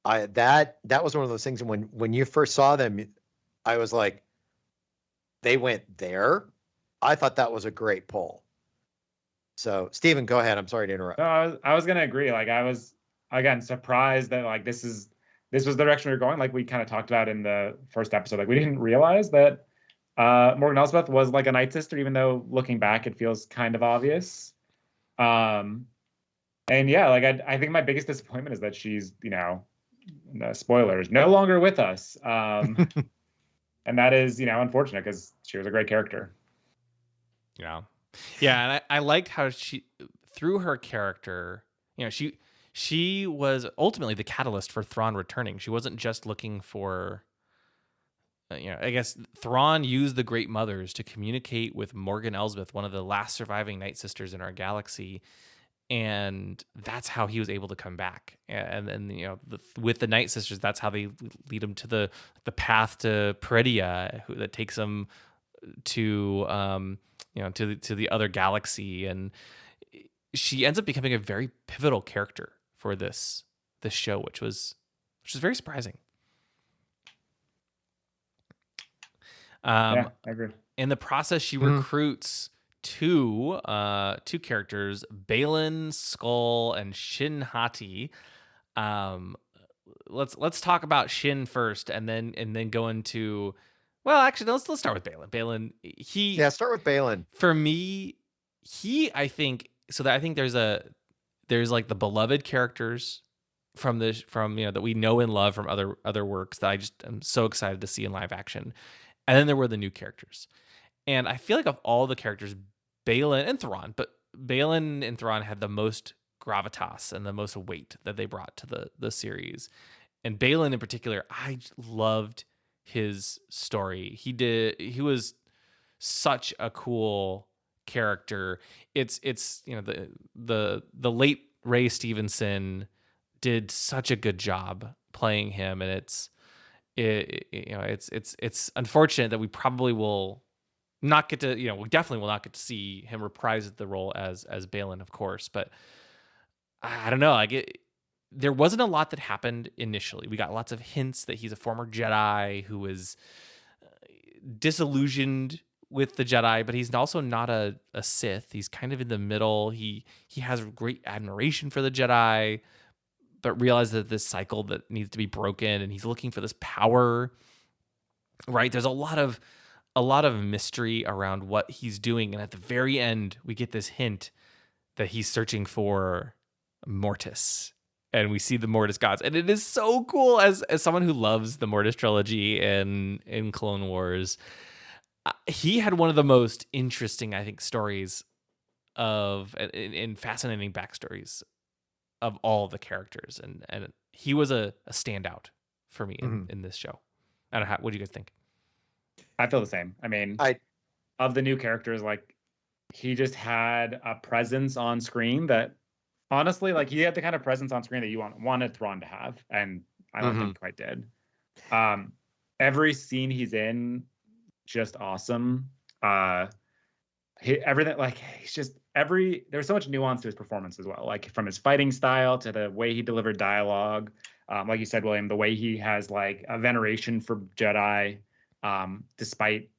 That was one of those things. And when you first saw them, I was like, they went there. I thought that was a great pull. So, Stephen, go ahead. I'm sorry to interrupt. No, I was gonna agree. Like, I was again surprised that like this was the direction we were going. Like we kind of talked about in the first episode. Like we didn't realize that Morgan Elsbeth was like a Night Sister, even though looking back it feels kind of obvious. And yeah, like I think my biggest disappointment is that she's, no spoilers, no longer with us. And that is, unfortunate because she was a great character. Yeah. Yeah. And I liked how she, through her character, she was ultimately the catalyst for Thrawn returning. She wasn't just looking for, I guess Thrawn used the Great Mothers to communicate with Morgan Elsbeth, one of the last surviving Night Sisters in our galaxy. And that's how he was able to come back. And with the Night Sisters, that's how they lead him to the path to Peridea, that takes him to to the other galaxy. And she ends up becoming a very pivotal character for this show, which was very surprising. Yeah, I agree. In the process, she recruits two characters, Baylan Skull and Shin Hati. Let's talk about Shin first, and then go into. Well, actually, let's start with Baylan. Baylan, start with Baylan. For me, I think there's like the beloved characters from that we know and love from other works that I just am so excited to see in live action. And then there were the new characters. And I feel like of all the characters, Baylan and Thrawn had the most gravitas and the most weight that they brought to the series. And Baylan in particular, I loved his story. He was such a cool character. It's the late Ray Stevenson did such a good job playing him, and it's unfortunate that we probably will not get to, we definitely will not get to see him reprise the role as Baylan, of course. But I don't know, there wasn't a lot that happened initially. We got lots of hints that he's a former Jedi who was disillusioned with the Jedi, but he's also not a Sith. He's kind of in the middle. He has great admiration for the Jedi, but realizes that this cycle that needs to be broken, and he's looking for this power, right? There's a lot of mystery around what he's doing. And at the very end, we get this hint that he's searching for Mortis. and we see the Mortis gods, and it is so cool as someone who loves the Mortis trilogy and in Clone Wars. He had one of the most interesting, I think, stories of and fascinating backstories of all the characters, and he was a standout for me in this show. I don't know, what do you guys think? I feel the same. I mean, of the new characters, like, he just had a presence on screen that, honestly, like, he had the kind of presence on screen that you wanted Thrawn to have, and I don't think he quite did. Every scene he's in, just awesome. Everything, like, he's just there's so much nuance to his performance as well, like from his fighting style to the way he delivered dialogue. Like you said, William, the way he has like a veneration for Jedi, despite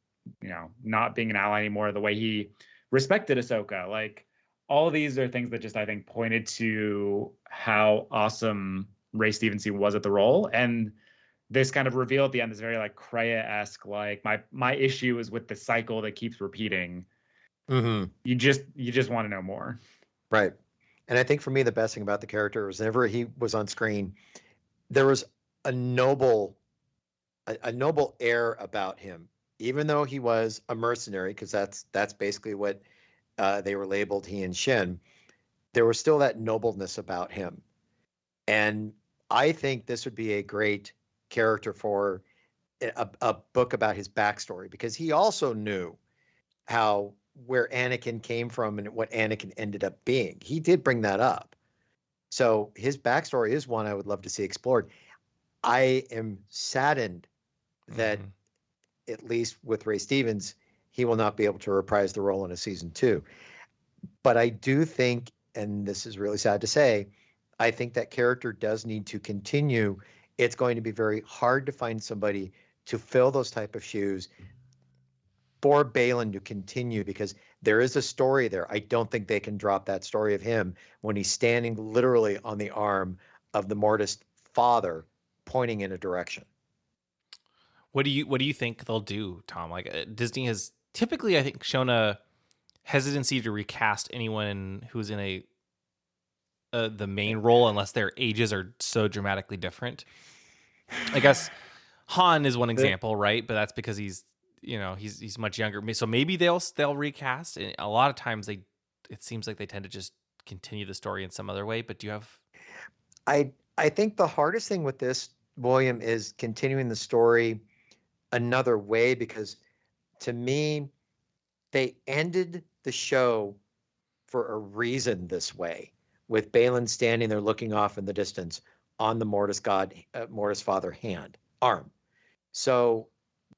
not being an ally anymore, the way he respected Ahsoka, like, all of these are things that just, I think, pointed to how awesome Ray Stevenson was at the role. And this kind of reveal at the end is very like Kreia-esque, like, my issue is with the cycle that keeps repeating. You just want to know more. Right. And I think for me, the best thing about the character was whenever he was on screen, there was a noble air about him, even though he was a mercenary, because that's basically what they were labeled, he and Shin. There was still that nobleness about him. And I think this would be a great character for a book about his backstory, because he also knew where Anakin came from and what Anakin ended up being. He did bring that up. So his backstory is one I would love to see explored. I am saddened that, at least with Ray Stevens, he will not be able to reprise the role in a season 2. But I do think, and this is really sad to say, I think that character does need to continue. It's going to be very hard to find somebody to fill those type of shoes for Baylan to continue, because there is a story there. I don't think they can drop that story of him when he's standing literally on the arm of the Mortis father, pointing in a direction. What do you think they'll do, Tom? Like, Disney has typically, I think, shown a hesitancy to recast anyone who's in the main role unless their ages are so dramatically different. I guess Han is one example, right? But that's because he's much younger. So maybe they'll recast. And a lot of times it seems like they tend to just continue the story in some other way. But do you have? I think the hardest thing with this, William, is continuing the story another way, because to me, they ended the show for a reason this way, with Baylan standing there looking off in the distance on the Mortis father arm. So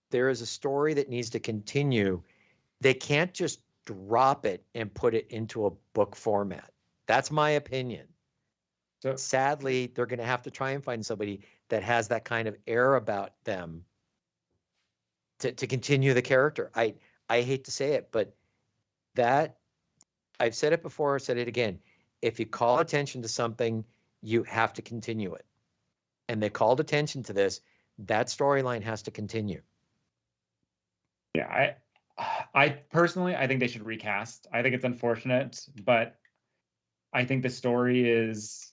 there is a story that needs to continue. They can't just drop it and put it into a book format. That's my opinion. So sadly, they're going to have to try and find somebody that has that kind of air about them to continue the character. I hate to say it, but that, I've said it before, I've said it again. If you call attention to something, you have to continue it. And they called attention to this. That storyline has to continue. Yeah, I personally, I think they should recast. I think it's unfortunate, but I think the story is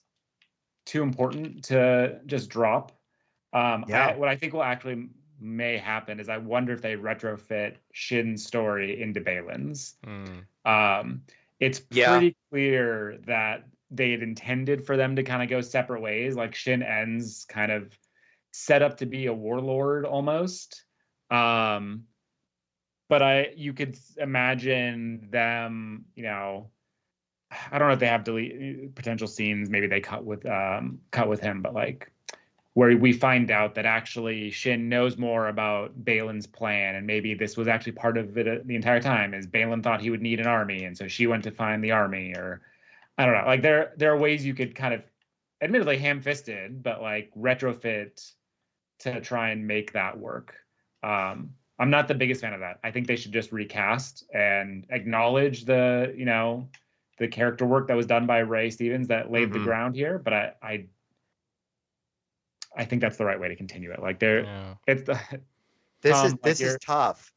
too important to just drop. What I think will actually may happen is, I wonder if they retrofit Shin's story into Baylan's. It's pretty clear that they had intended for them to kind of go separate ways. Like, Shin ends kind of set up to be a warlord almost. But you could imagine them, I don't know if they have potential scenes. Maybe they cut with him, but like where we find out that actually Shin knows more about Baylan's plan, and maybe this was actually part of it the entire time. Is Baylan thought he would need an army, and so she went to find the army, or I don't know. Like there are ways you could kind of, admittedly ham-fisted, but like retrofit to try and make that work. I'm not the biggest fan of that. I think they should just recast and acknowledge the character work that was done by Ray Stevens that laid the ground here. But I think that's the right way to continue it. Like this is tough.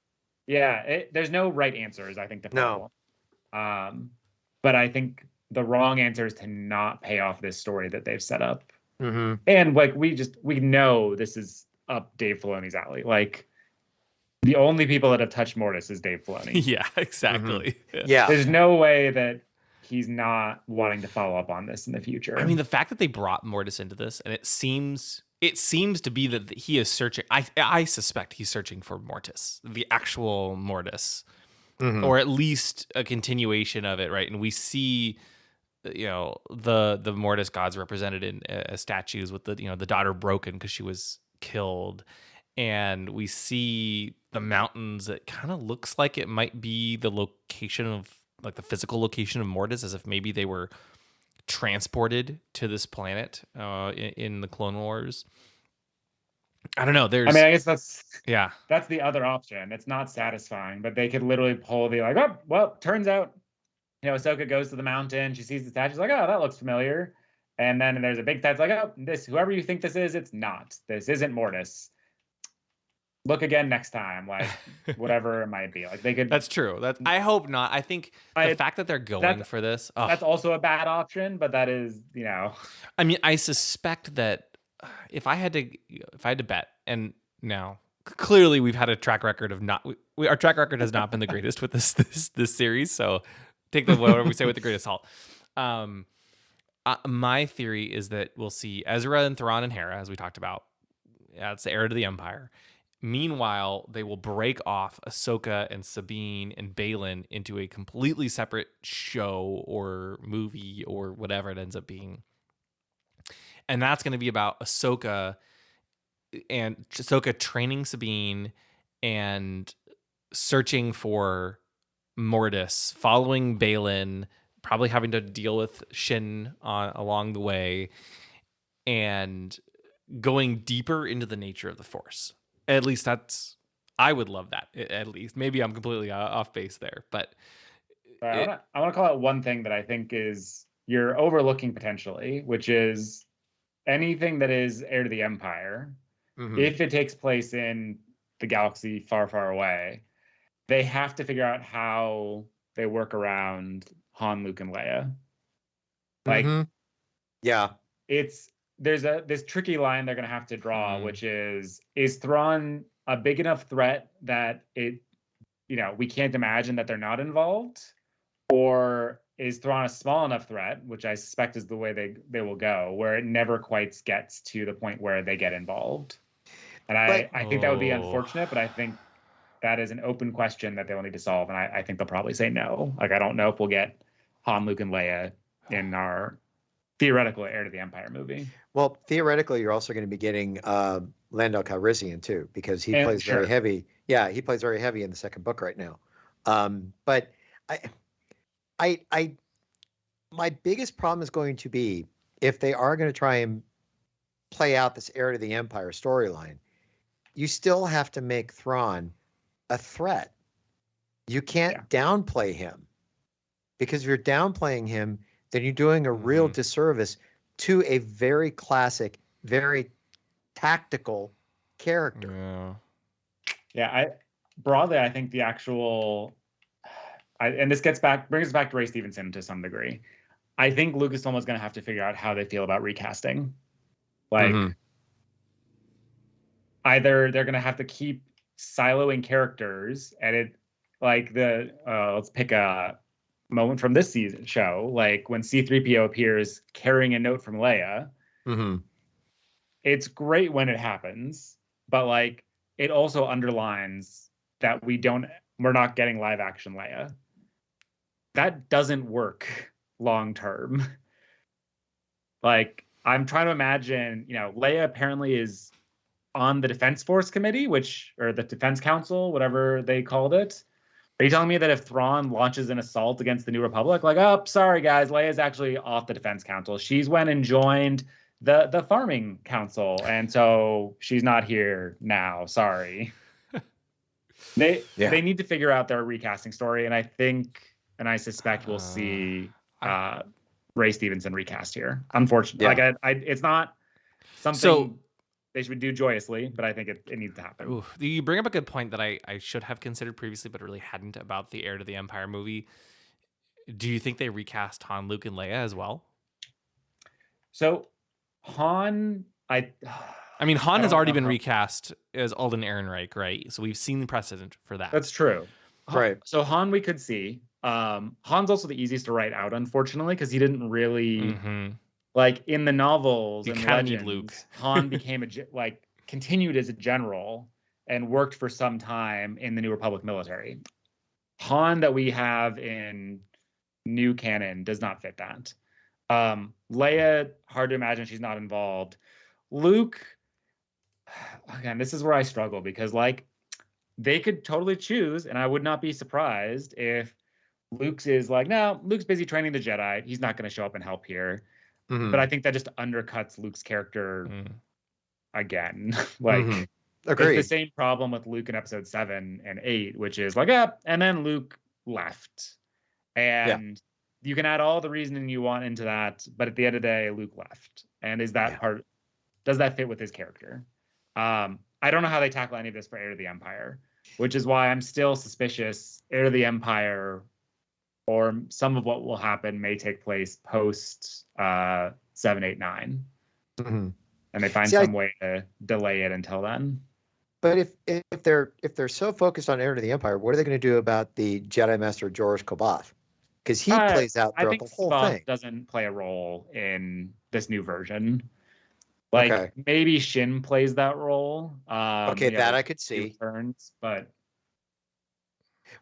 Yeah, there's no right answers. I think the problem. But I think the wrong answer is to not pay off this story that they've set up. Mm-hmm. And like we know this is up Dave Filoni's alley. Like the only people that have touched Mortis is Dave Filoni. Yeah, exactly. Mm-hmm. Yeah. There's no way that he's not wanting to follow up on this in the future. I mean, the fact that they brought Mortis into this, and it seems to be that he is searching. I suspect he's searching for Mortis, the actual Mortis, or at least a continuation of it, right? And we see, the Mortis gods represented in statues with the daughter broken because she was killed, and we see the mountains that kind of looks like it might be the location of, like, the physical location of Mortis, as if maybe they were transported to this planet in the Clone Wars. I don't know. I guess that's the other option. It's not satisfying, but they could literally pull the like, oh, well, turns out, Ahsoka goes to the mountain, she sees the statue, she's like, oh, that looks familiar. And then there's a big statue like, oh, whoever you think this is, it's not. This isn't Mortis. Look again next time, like whatever it might be. Like they could. That's true. I hope not. I think the fact that they're going for this, that's also a bad option. But that is, I mean, I suspect that if I had to bet, and now clearly we've had a track record of our track record has not been the greatest with this series. So take whatever we say with the greatest salt. My theory is that we'll see Ezra and Thrawn and Hera, as we talked about. It's the heir to the Empire. Meanwhile, they will break off Ahsoka and Sabine and Baylan into a completely separate show or movie or whatever it ends up being. And that's going to be about Ahsoka training Sabine and searching for Mortis, following Baylan, probably having to deal with Shin along the way, and going deeper into the nature of the Force. At least I would love that. At least maybe I'm completely off base there, but I want to call out one thing that I think is you're overlooking potentially, which is anything that is heir to the Empire. Mm-hmm. If it takes place in the galaxy far, far away, they have to figure out how they work around Han, Luke, and Leia. Like, yeah, there's this tricky line they're going to have to draw, which is Thrawn a big enough threat that we can't imagine that they're not involved? Or is Thrawn a small enough threat, which I suspect is the way they will go, where it never quite gets to the point where they get involved? And I think that would be unfortunate, but I think that is an open question that they will need to solve. And I think they'll probably say no. Like, I don't know if we'll get Han, Luke, and Leia in our theoretical heir to the Empire movie. Well, theoretically, you're also going to be getting Lando Calrissian too, because he plays very heavy. Yeah, he plays very heavy in the second book right now. But my biggest problem is going to be if they are going to try and play out this heir to the Empire storyline, you still have to make Thrawn a threat. You can't downplay him, because if you're downplaying him, then you're doing a real disservice to a very classic, very tactical character. Yeah. I think the actual, and this brings us back to Ray Stevenson to some degree. I think Lucasfilm is going to have to figure out how they feel about recasting. Like, either they're going to have to keep siloing characters, and let's pick a moment from this season show, like when C-3PO appears carrying a note from Leia. It's great when it happens, but like it also underlines that we're not getting live action Leia. That doesn't work long term. Like, I'm trying to imagine, Leia apparently is on the Defense Force Committee, or the Defense Council, whatever they called it. Are you telling me that if Thrawn launches an assault against the New Republic, like, oh, sorry guys, Leia's actually off the Defense Council. She's went and joined the Farming Council, and so she's not here now. Sorry. They need to figure out their recasting story, and I suspect we'll see Ray Stevenson recast here. Unfortunately, it's not something they should do joyously, but I think it needs to happen. Ooh, you bring up a good point that I should have considered previously, but really hadn't, about the heir to the Empire movie. do you think they recast Han, Luke, and Leia as well? So Han, I mean, Han has don't already know been how- recast as Alden Ehrenreich, right? So we've seen the precedent for that. That's true. Right. So Han we could see. Han's also the easiest to write out, unfortunately, because he didn't really like in the novels You and kinda need legends. Luke. Han became continued as a general and worked for some time in the New Republic military. Han that we have in new canon does not fit that. Leia, hard to imagine she's not involved. Luke, again, this is where I struggle because they could totally choose, and I would not be surprised if Luke's is like, no, Luke's busy training the Jedi. He's not going to show up and help here. But I think that just undercuts Luke's character again. Agreed. It's the same problem with Luke in episode 7 and 8, which is and then Luke left. And you can add all the reasoning you want into that, but at the end of the day, Luke left. And is that does that fit with his character? I don't know how they tackle any of this for Heir to the Empire, which is why I'm still suspicious Heir to the Empire or some of what will happen may take place post 7, 8, 9. And they find some way to delay it until then. But if they're so focused on Heir to the Empire, what are they going to do about the Jedi Master George Kobath? Because he plays out throughout the whole thing. Doesn't play a role in this new version. Maybe Shin plays that role. That I could see. Turns, but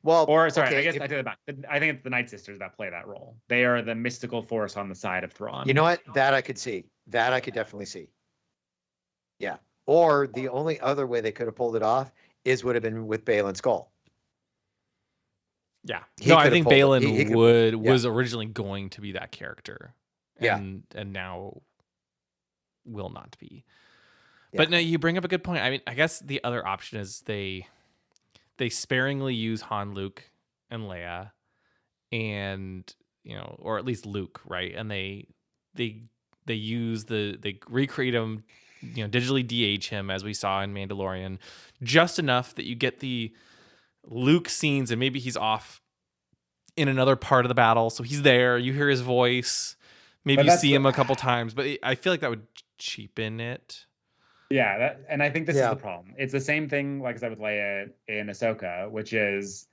I guess I take it back. I think it's the Night Sisters that play that role. They are the mystical force on the side of Thrawn. You know what? That I could see. That I could definitely see. Yeah. Or the only other way they could have pulled it off would have been with Baylan Skoll. Yeah. I think Baylan was originally going to be that character. And now will not be. But no, you bring up a good point. I mean, I guess the other option is they sparingly use Han, Luke, and Leia, and or at least Luke, right? And they recreate him, digitally DH him as we saw in Mandalorian, just enough that you get the Luke scenes, and maybe he's off in another part of the battle, so he's there. You hear his voice, maybe you see him a couple times, but I feel like that would cheapen it. Yeah, and I think this is the problem. It's the same thing, like I said, with Leia in Ahsoka, which is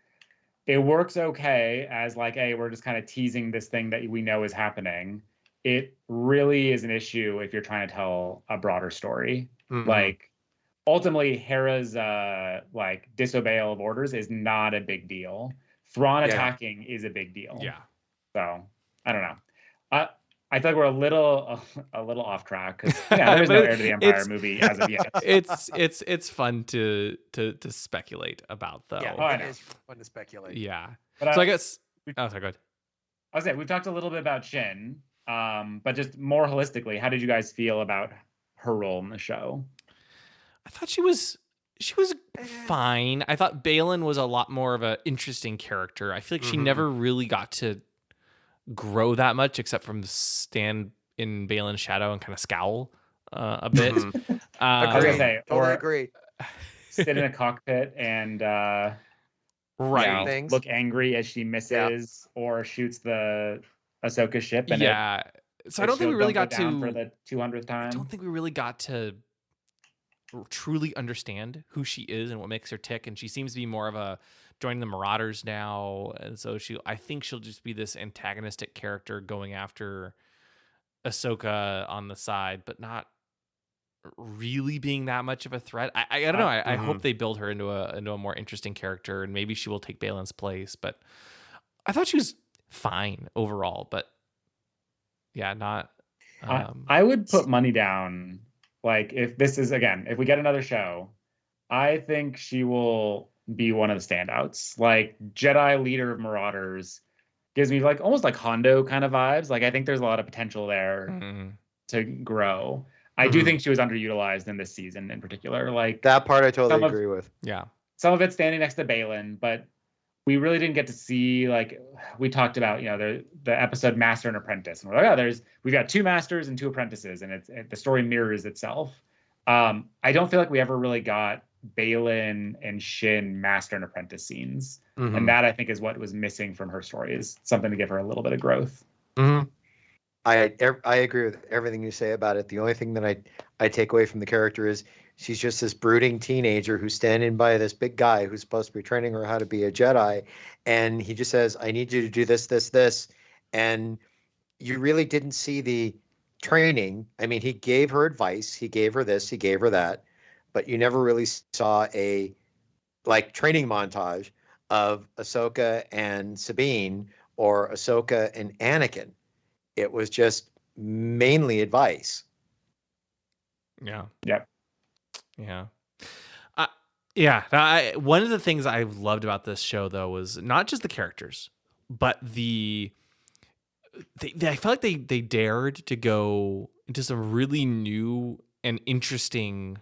it works okay as hey, we're just kind of teasing this thing that we know is happening. It really is an issue if you're trying to tell a broader story. Ultimately, Hera's disobeyal of orders is not a big deal. Thrawn attacking is a big deal. Yeah. So I don't know. I feel like we're a little off track because there's no Heir to the Empire movie as of yet. It's fun to speculate about though. Yeah, it is fun to speculate. Yeah. But I guess. Sorry, go ahead. I was saying we've talked a little bit about Shin, but just more holistically, how did you guys feel about her role in the show? I thought she was fine. I thought Baylan was a lot more of an interesting character. I feel like she never really got to grow that much except from stand in Baylan's shadow and kind of scowl a bit. I was gonna say, totally agree. Sit in a cockpit and right look angry as she misses or shoots the Ahsoka ship. And so I don't think we really got to for the 200th time. I don't think we really got to truly understand who she is and what makes her tick. And she seems to be more of a joining the Marauders now, and so I think she'll just be this antagonistic character going after Ahsoka on the side, but not really being that much of a threat. I don't know. I hope they build her into a more interesting character, and maybe she will take Baylan's place. But I thought she was fine overall. But yeah, not. I would put money down. If this is if we get another show, I think she will be one of the standouts. Jedi leader of Marauders gives me almost like Hondo kind of vibes. I think there's a lot of potential there to grow. I do think she was underutilized in this season in particular. That part I totally agree with. Yeah. Some of it standing next to Baylan, but we really didn't get to see we talked about, the episode Master and Apprentice. And we're we've got 2 masters and 2 apprentices, and the story mirrors itself. I don't feel like we ever really got Balin and Shin master and apprentice scenes. Mhm. And that I think is what was missing from her story, is something to give her a little bit of growth. Mm-hmm. I agree with everything you say about it. The only thing that I take away from the character is she's just this brooding teenager who's standing by this big guy who's supposed to be training her how to be a Jedi, and he just says, "I need you to do this, this, this," and you really didn't see the training. I mean, he gave her advice, he gave her this, he gave her that, but you never really saw a training montage of Ahsoka and Sabine or Ahsoka and Anakin. It was just mainly advice. Yeah. Yep. Yeah. One of the things I loved about this show, though, was not just the characters, but I felt like they dared to go into some really new and interesting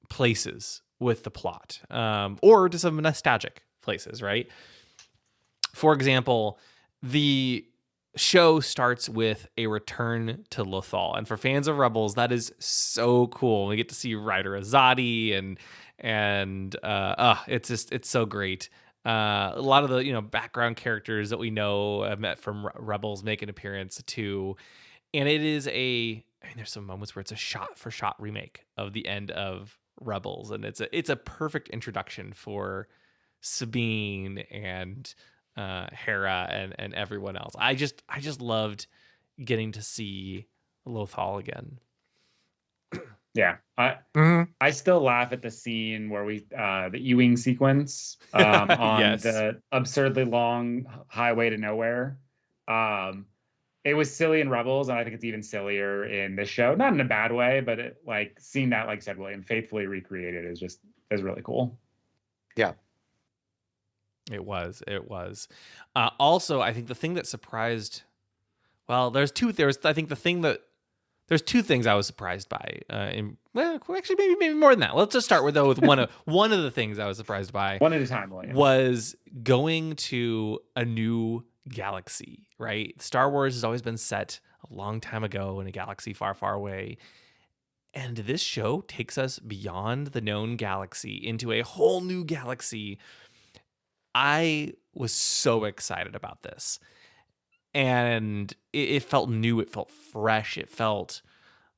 places with the plot, or to some nostalgic places, right? For example, the show starts with a return to Lothal, and for fans of Rebels, that is so cool. We get to see Ryder Azadi, and it's so great. A lot of the background characters that we know have met from Rebels make an appearance too, and it is there's some moments where it's a shot for shot remake of the end of Rebels, and it's a perfect introduction for Sabine and Hera and everyone else. I just loved getting to see Lothal again. Yeah, I still laugh at the scene where the Ewing sequence on Yes. the absurdly long highway to nowhere. It was silly in Rebels, and I think it's even sillier in this show. Not in a bad way, but seeing that, like I said, William, faithfully recreated is really cool. Yeah. It was. Also, I think the thing that surprised. Well, there's two things I was surprised by. Actually, maybe more than that. Let's just start with one of the things I was surprised by. One at a time, William. Was going to a new galaxy. Right, Star Wars has always been set a long time ago in a galaxy far, far away. And this show takes us beyond the known galaxy into a whole new galaxy. I was so excited about this. And it felt new. It felt fresh. It felt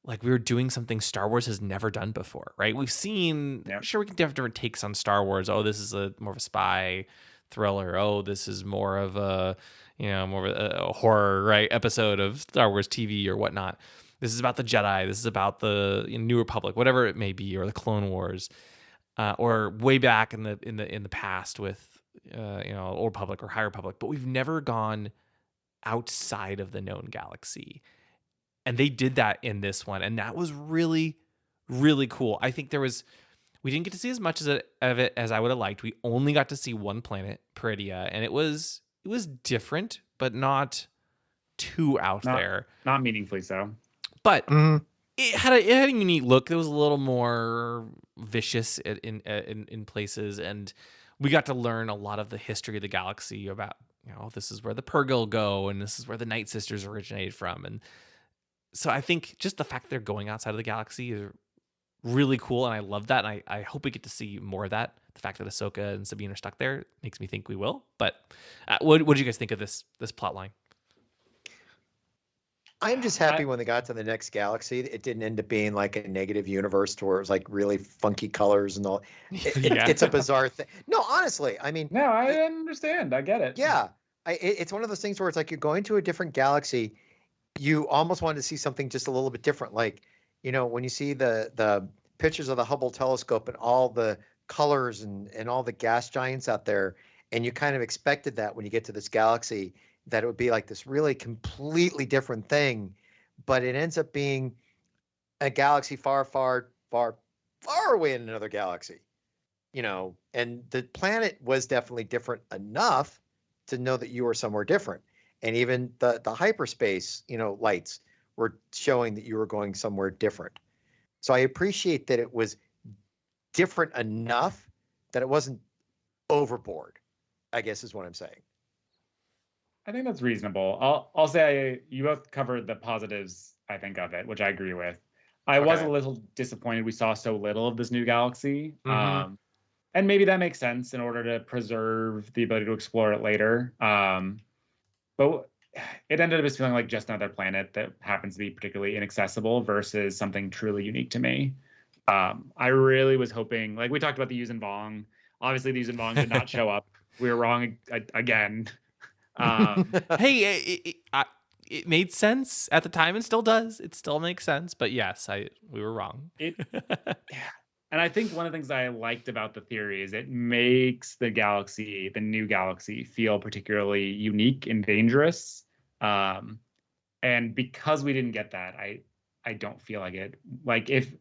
like we were doing something Star Wars has never done before, right? We've seen, sure, we can have different takes on Star Wars. Oh, this is more of a spy thriller. Oh, this is more of a horror, right, episode of Star Wars TV or whatnot. This is about the Jedi. This is about the New Republic, whatever it may be, or the Clone Wars, or way back in the past with Old Republic or High Republic. But we've never gone outside of the known galaxy, and they did that in this one, and that was really, really cool. I think we didn't get to see as much of it as I would have liked. We only got to see one planet, Peridia, and it was different, but not too out there. Not meaningfully so. But it had a unique look. It was a little more vicious in places, and we got to learn a lot of the history of the galaxy about, this is where the Purrgil go, and this is where the Night Sisters originated from. And so I think just the fact they're going outside of the galaxy is really cool, and I love that, and I hope we get to see more of that. The fact that Ahsoka and Sabine are stuck there makes me think we will. But what do you guys think of this plot line? I'm just happy when they got to the next galaxy, it didn't end up being like a negative universe to where it was like really funky colors and all. It's a bizarre thing. No, honestly, I mean. No, I understand. I get it. Yeah. It's one of those things where it's like you're going to a different galaxy. You almost wanted to see something just a little bit different. Like, when you see the pictures of the Hubble telescope and all the colors and all the gas giants out there, and you kind of expected that when you get to this galaxy, that it would be like this really completely different thing, but it ends up being a galaxy far, far, far, far away in another galaxy, and the planet was definitely different enough to know that you were somewhere different. And even the hyperspace, lights were showing that you were going somewhere different. So I appreciate that it was different enough that it wasn't overboard, I guess is what I'm saying. I think that's reasonable. I'll say you both covered the positives, I think, of it, which I agree with. I was Okay. a little disappointed we saw so little of this new galaxy. Mhm. And maybe that makes sense in order to preserve the ability to explore it later. But it ended up just feeling like just another planet that happens to be particularly inaccessible versus something truly unique to me. I really was hoping, like we talked about the Yuuzhan Vong. Obviously, the Yuuzhan Vong did not show up. We were wrong again. Hey, it made sense at the time and still does. It still makes sense. But yes, we were wrong. And I think one of the things I liked about the theory is it makes the new galaxy, feel particularly unique and dangerous. And because we didn't get that, I don't feel like it. Like if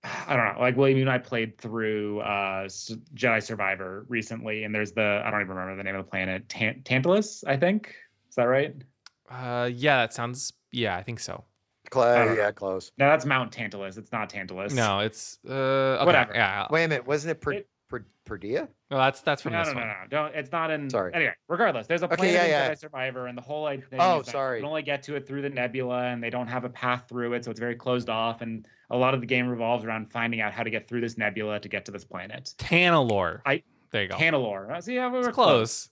I don't know, like William, you and I played through Jedi Survivor recently, and there's I don't even remember the name of the planet, Tantalus, I think. Is that right? Yeah, that sounds. Yeah, I think so. Yeah, close. No, that's Mount Tantalus. It's not Tantalus. No, it's okay, whatever. Yeah. Wait a minute, wasn't it Perdea? Well, that's from no, this no, one. no, no. Don't. It's not in. Sorry. Anyway, regardless, there's a planet in Jedi Survivor, and the whole thing is that sorry. you can only get to it through the nebula, and they don't have a path through it, so it's very closed off. And a lot of the game revolves around finding out how to get through this nebula to get to this planet. Tanalorr. There you go. Tanalorr. See, yeah, we were close.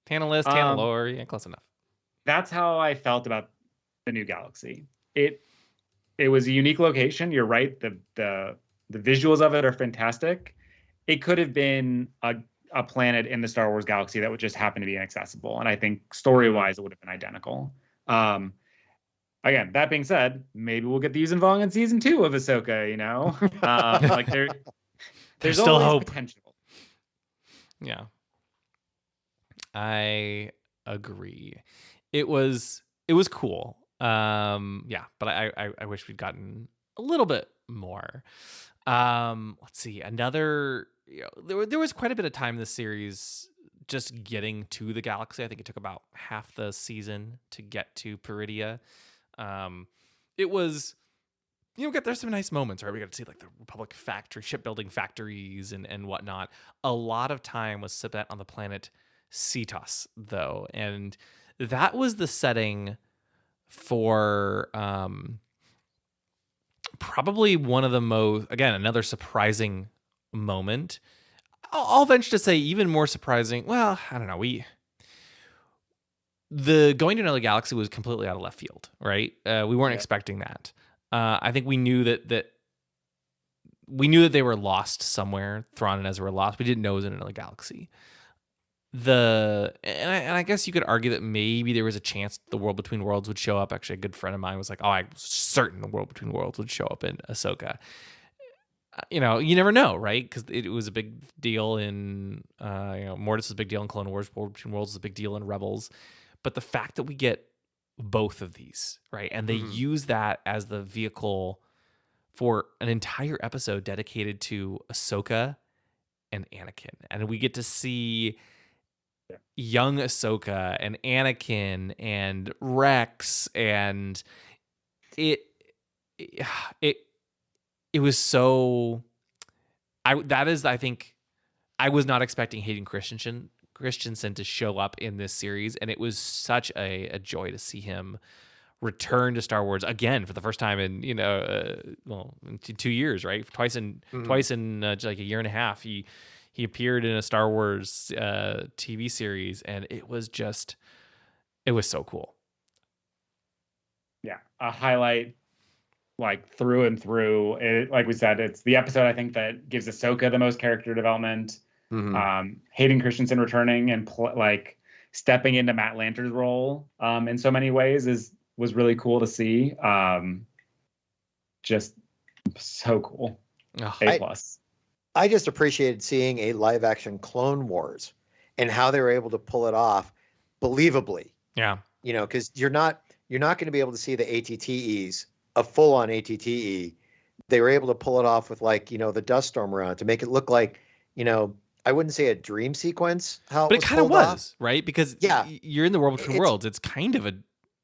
Tantalus, Tanalorr. Yeah, close enough. That's how I felt about the new galaxy. It was a unique location. You're right. The visuals of it are fantastic. It could have been a planet in the Star Wars galaxy that would just happen to be inaccessible. And I think story-wise, it would have been identical. Again, that being said, maybe we'll get the Yuuzhan Vong in season 2 of Ahsoka, you know? Like there's still always hope. potential. Yeah. I agree. It was cool. Yeah, but I wish we'd gotten a little bit more. Let's see. Another, there was quite a bit of time in the series just getting to the galaxy. I think it took about half the season to get to Peridea. It was, there's some nice moments, right? We got to see like the Republic shipbuilding factories and whatnot. A lot of time was spent on the planet Cetos, though, and that was the setting for probably one of the most, again, another surprising moment. I'll venture to say even more surprising. Well, I don't know. The going to another galaxy was completely out of left field, right? We weren't expecting that. I think we knew that they were lost somewhere. Thrawn and Ezra were lost. We didn't know it was in another galaxy. And I guess you could argue that maybe there was a chance the World Between Worlds would show up. Actually, a good friend of mine was like, "Oh, I was certain the World Between Worlds would show up in Ahsoka." You never know, right? Because it was a big deal in, Mortis was a big deal in Clone Wars. World Between Worlds is a big deal in Rebels. But the fact that we get both of these, right, and they use that as the vehicle for an entire episode dedicated to Ahsoka and Anakin, and we get to see young Ahsoka and Anakin and Rex, and it was so. I think I was not expecting Hayden Christensen to show up in this series, and it was such a joy to see him return to Star Wars again for the first time in in 2 years, right? Twice in like a year and a half. He appeared in a Star Wars TV series, and it was so cool. Yeah, a highlight, like through and through. Like we said, it's the episode I think that gives Ahsoka the most character development. Hayden Christensen returning and stepping into Matt Lanter's role in so many ways was really cool to see. Just so cool. A+. I just appreciated seeing a live action Clone Wars and how they were able to pull it off believably. Yeah. Because you're not going to be able to see the ATTEs, a full on ATTE. They were able to pull it off with the dust storm around to make it look like, I wouldn't say a dream sequence. But it kind of was, right? Because yeah, you're in the World Between Worlds. It's kind of a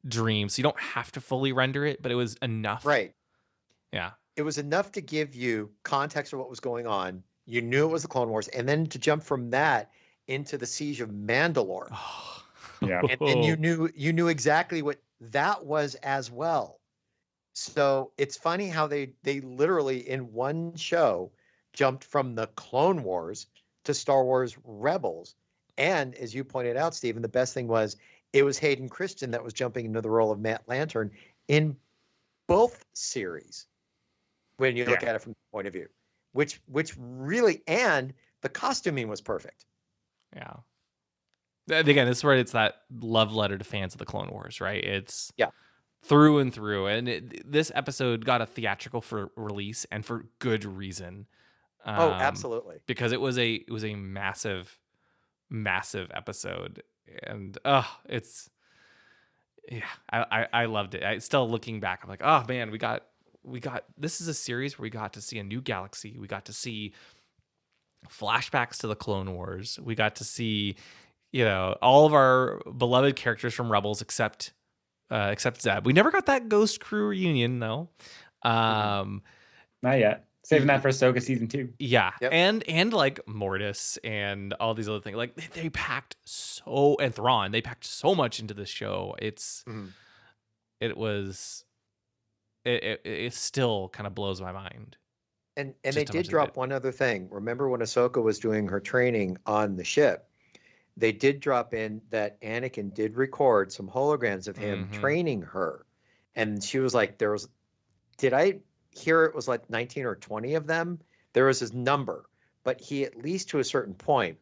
dream, so you don't have to fully render it, but it was enough. Right. Yeah. It was enough to give you context of what was going on. You knew it was the Clone Wars, and then to jump from that into the Siege of Mandalore. Yeah. And you knew exactly what that was as well. So it's funny how they literally in one show jumped from the Clone Wars to Star Wars Rebels. And as you pointed out, Stephen, the best thing was it was Hayden Christensen that was jumping into the role of Matt Lantern in both series when you look at it from the point of view, which really, and the costuming was perfect. Yeah. Again, this is where it's that love letter to fans of the Clone Wars, right? It's through and through. And this episode got a theatrical for release, and for good reason. Absolutely. Because it was a massive episode. And I loved it. I still, looking back, I'm like, oh man, we got this is a series where we got to see a new galaxy. We got to see flashbacks to the Clone Wars. We got to see, all of our beloved characters from Rebels except Zeb. We never got that Ghost Crew reunion though. Not yet. Saving that for Ahsoka season 2. Yeah. Yep. And like Mortis and all these other things. Like they packed and Thrawn, they packed so much into this show. It still kind of blows my mind. And they did drop one other thing. Remember when Ahsoka was doing her training on the ship, they did drop in that Anakin did record some holograms of him training her. And she was like, did I hear it was like 19 or 20 of them? There was his number, but he, at least to a certain point,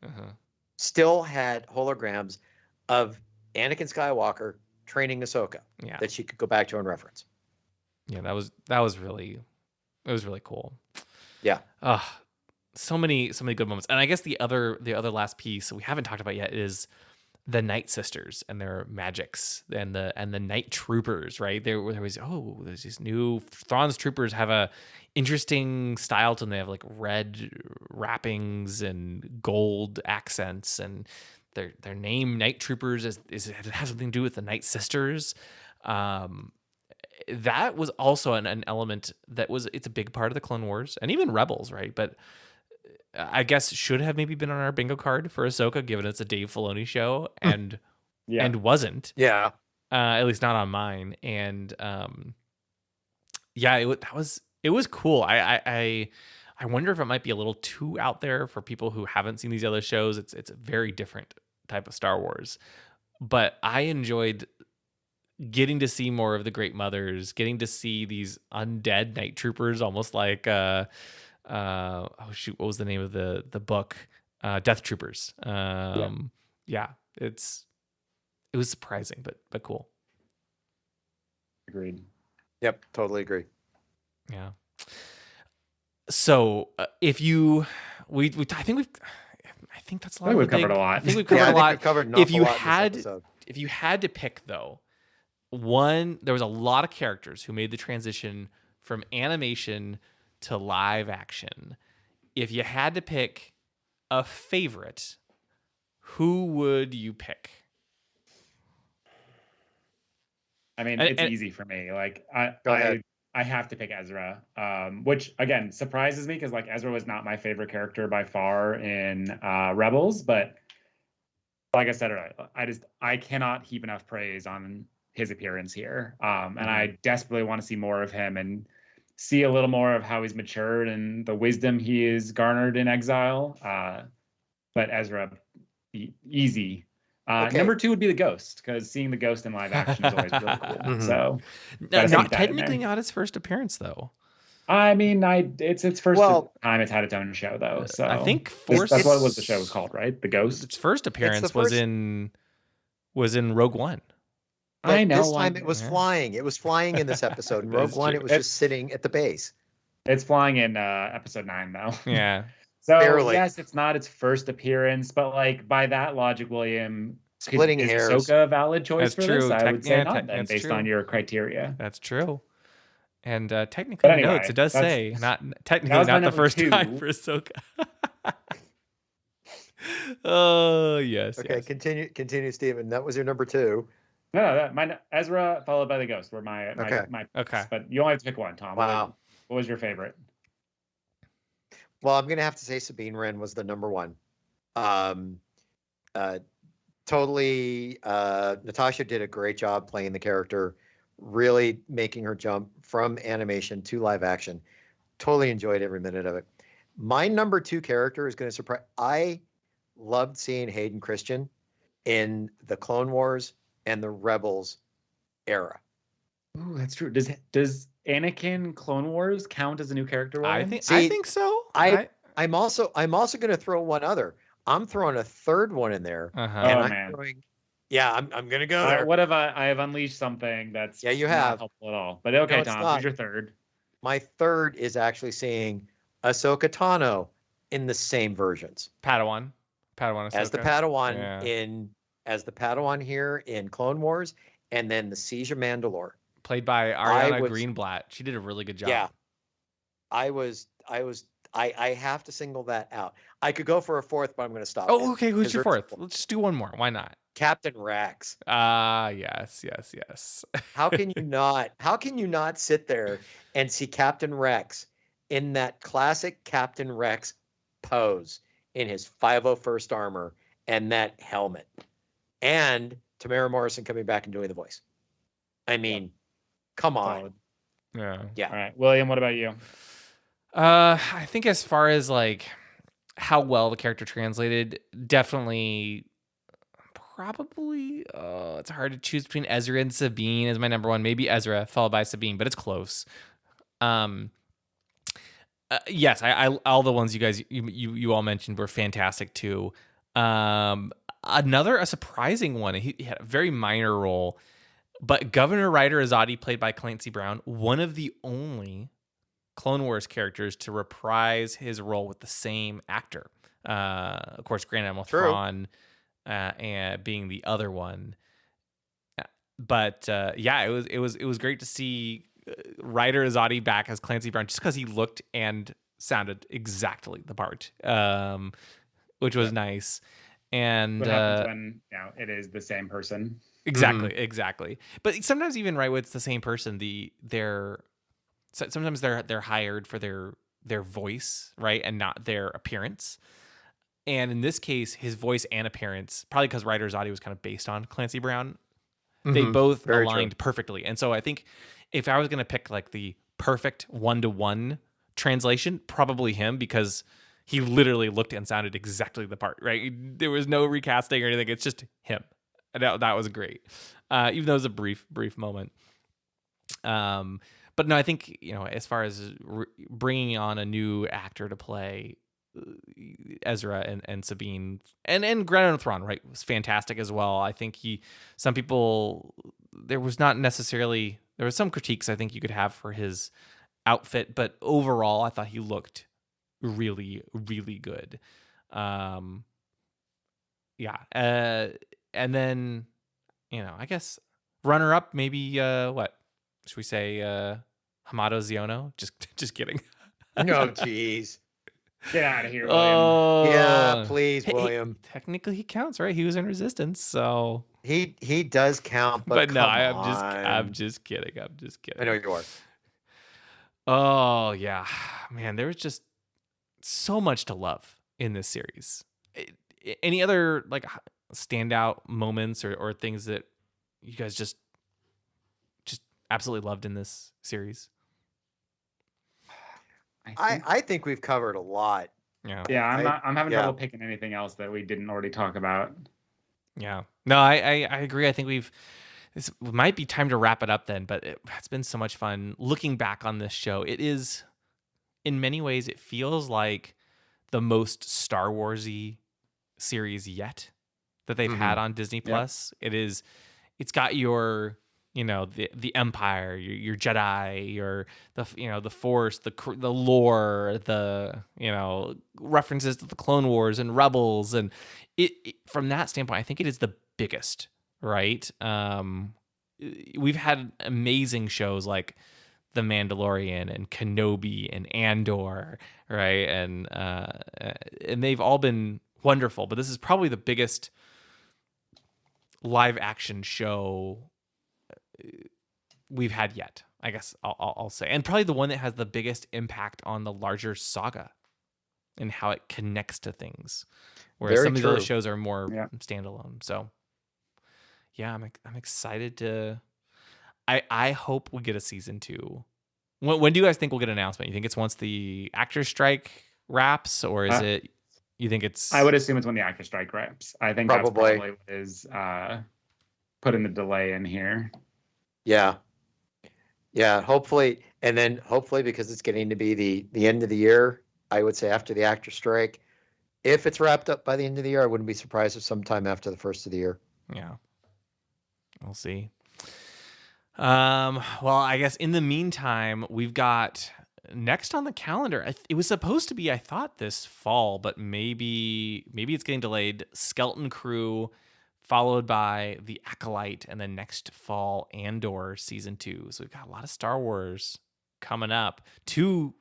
still had holograms of Anakin Skywalker training Ahsoka that she could go back to and reference. Yeah, it was really cool. Yeah. So many good moments. And I guess the other last piece we haven't talked about yet is the Night Sisters and their magics and the Night Troopers, right? There was there's these new Thrawn's troopers have a interesting style to them. They have like red wrappings and gold accents, and their name Night Troopers it has something to do with the Night Sisters. That was also an element it's a big part of the Clone Wars and even Rebels, right? But I guess should have maybe been on our bingo card for Ahsoka, given it's a Dave Filoni show, and wasn't. Yeah. At least not on mine. And it was cool. I wonder if it might be a little too out there for people who haven't seen these other shows. It's a very different type of Star Wars, but I enjoyed getting to see more of the Great Mothers, getting to see these undead Night Troopers, almost like what was the name of the book? Death Troopers. It was surprising, but cool. Agreed. Yep, totally agree. Yeah. So if you, I think that's a lot. We've covered a lot. I think we've covered a lot. We've covered an if awful lot in this episode. If you had to pick though, there was a lot of characters who made the transition from animation to live action. If you had to pick a favorite, who would you pick? I mean, it's easy for me. Like I have to pick Ezra, which again surprises me because like Ezra was not my favorite character by far in Rebels, but like I said earlier, I cannot heap enough praise on his appearance here, and I desperately want to see more of him and see a little more of how he's matured and the wisdom he has garnered in exile. But Ezra, easy. Number 2 would be the Ghost, because seeing the Ghost in live action is always really cool. So, not technically not his first appearance though. I mean, it's its first time it's had its own show though. So I think that's what the show was called, right? The Ghost. Its first appearance was in Rogue One. But I know. This time it was flying. It was flying in this episode. In Rogue One, it was just sitting at the base. It's flying in episode 9 though. Yeah. So barely. Yes, it's not its first appearance, but like by that logic, William, splitting is hairs. Ahsoka a valid choice That's for true. this? I would say not then, that's based true. on your criteria. That's true. And technically, anyway, notes it does say not the first 2. Time for Ahsoka. Oh yes. Okay, yes. continue, Stephen. That was your number 2. No, mine Ezra followed by the Ghost were my Okay. But you only have to pick one, Tom. Wow. What was your favorite? Well, I'm gonna have to say Sabine Wren was the number 1. Totally. Natasha did a great job playing the character. really making her jump from animation to live action. Totally enjoyed every minute of it. My number 2 character is going to surprise. I loved seeing Hayden Christensen in the Clone Wars and the Rebels era. Ooh, that's true. Does Anakin Clone Wars count as a new character, William? I think so. I'm also going to throw one other. I'm throwing a third one in there, Uh-huh. and Oh, I'm man. throwing. Yeah, I'm going to go All there. right, what if I have unleashed something that's Yeah, you not have. helpful at all? But okay, No, it's Tom, not. who's your third? My third is actually seeing Ahsoka Tano in the same versions Padawan as the Ahsoka. Padawan Yeah. as the Padawan here in Clone Wars, and then the Siege of Mandalore. Played by Ariana Greenblatt. She did a really good job. Yeah, I have to single that out. I could go for a fourth, but I'm going to stop. Oh, okay. Who's 'cause your there's- fourth? Let's just do one more. Why not? Captain Rex. Yes. How can you not? How can you not sit there and see Captain Rex in that classic Captain Rex pose in his 501st armor and that helmet, and Tamara Morrison coming back and doing the voice? I mean, come on. Solid. Yeah. All right, William, what about you? I think as far as like how well the character translated, definitely probably it's hard to choose between Ezra and Sabine as my number one. Maybe Ezra followed by Sabine, but it's close. Yes, I all the ones you guys you all mentioned were fantastic too. A surprising one. He had a very minor role, but Governor Ryder Azadi, played by Clancy Brown, one of the only Clone Wars characters to reprise his role with the same actor. Of course, Grand Admiral Thrawn, and being the other one. But yeah, it was great to see Ryder Azadi back as Clancy Brown, just because he looked and sounded exactly the part, which was nice. And What happens when it is the same person? Exactly. But sometimes even when it's the same person, sometimes they're hired for their voice, right, and not their appearance. And in this case, his voice and appearance, probably because Ryder Azadi was kind of based on Clancy Brown, they both aligned perfectly. And so I think if I was going to pick like the perfect 1-to-1 translation, probably him, because he literally looked and sounded exactly the part, right? There was no recasting or anything. It's just him. And that was great. Even though it was a brief moment. But no, I think, as far as bringing on a new actor to play Ezra and Sabine and Grand Admiral Thrawn, right, was fantastic as well. I think there was some critiques I think you could have for his outfit, but overall I thought he looked really, really good. And then, I guess runner up, maybe, what should we say? Hamato Ziono? Just kidding. No, jeez. Get out of here, William. Oh, Yeah, please, William. Technically, he counts, right? He was in Resistance, so He does count, but no, come I'm just kidding. I know you are. Oh yeah, man, there was just so much to love in this series. Any other like standout moments or things that you guys just absolutely loved in this series? I think we've covered a lot. Yeah, I'm having trouble picking anything else that we didn't already talk about. Yeah, no, I agree. I think this might be time to wrap it up then, but it's been so much fun looking back on this show. It is, in many ways, it feels like the most Star Warsy series yet that they've had on Disney Plus. It's got your the Empire, your Jedi, the Force, the lore, the references to the Clone Wars and Rebels, and it from that standpoint, I think it is the biggest, right? We've had amazing shows like The Mandalorian and Kenobi and Andor, right? And they've all been wonderful, but this is probably the biggest live action show we've had yet, I guess I'll say, and probably the one that has the biggest impact on the larger saga and how it connects to things, whereas some of these other shows are more standalone. So yeah, I'm excited to. I hope we get a season 2. When do you guys think we'll get an announcement? You think it's once the actor strike wraps, or is it? You think it's? I would assume it's when the actor strike wraps. I think that's probably what is putting the delay in here. Yeah. Hopefully, and then hopefully because it's getting to be the end of the year. I would say after the actor strike, if it's wrapped up by the end of the year, I wouldn't be surprised if sometime after the first of the year. Yeah, we'll see. Well, I guess in the meantime, we've got next on the calendar. It was supposed to be, I thought, this fall, but maybe it's getting delayed. Skeleton Crew, followed by The Acolyte, and then next fall, Andor season 2. So we've got a lot of Star Wars coming up. 2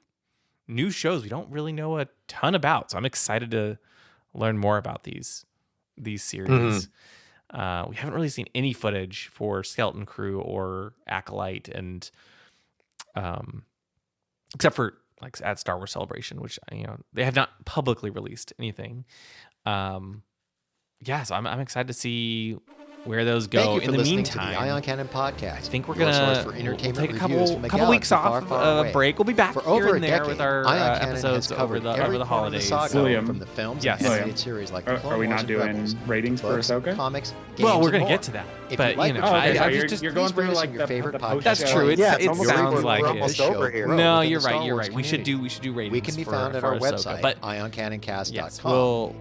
new shows we don't really know a ton about, so I'm excited to learn more about these series. We haven't really seen any footage for Skeleton Crew or Acolyte, and except for like at Star Wars Celebration, which they have not publicly released anything. So I'm excited to see where those go. Thank you for in the listening meantime, to the Ion Cannon podcast. I think we're your gonna source for entertainment take a reviews from couple weeks far, off far away. break. We'll be back for here over and a there decade, with our Ion Cannon episodes has covered over every the part of holidays. saga, William. from the films Yes. and William. animated series like the Are Clone we Wars not and doing Rebels, ratings for books, Ahsoka? comics, Well, games, we're and gonna more. get to that, If but you'd like you to know, check okay, out so just you're going please through rate us like on your the favorite post podcast. That's true. show. It sounds like we're it. almost over here. No, within you're the right. Star You're Wars right. We should community. do ratings. We can be for, found at for our Ahsoka, website, but ioncanoncast.com. yes,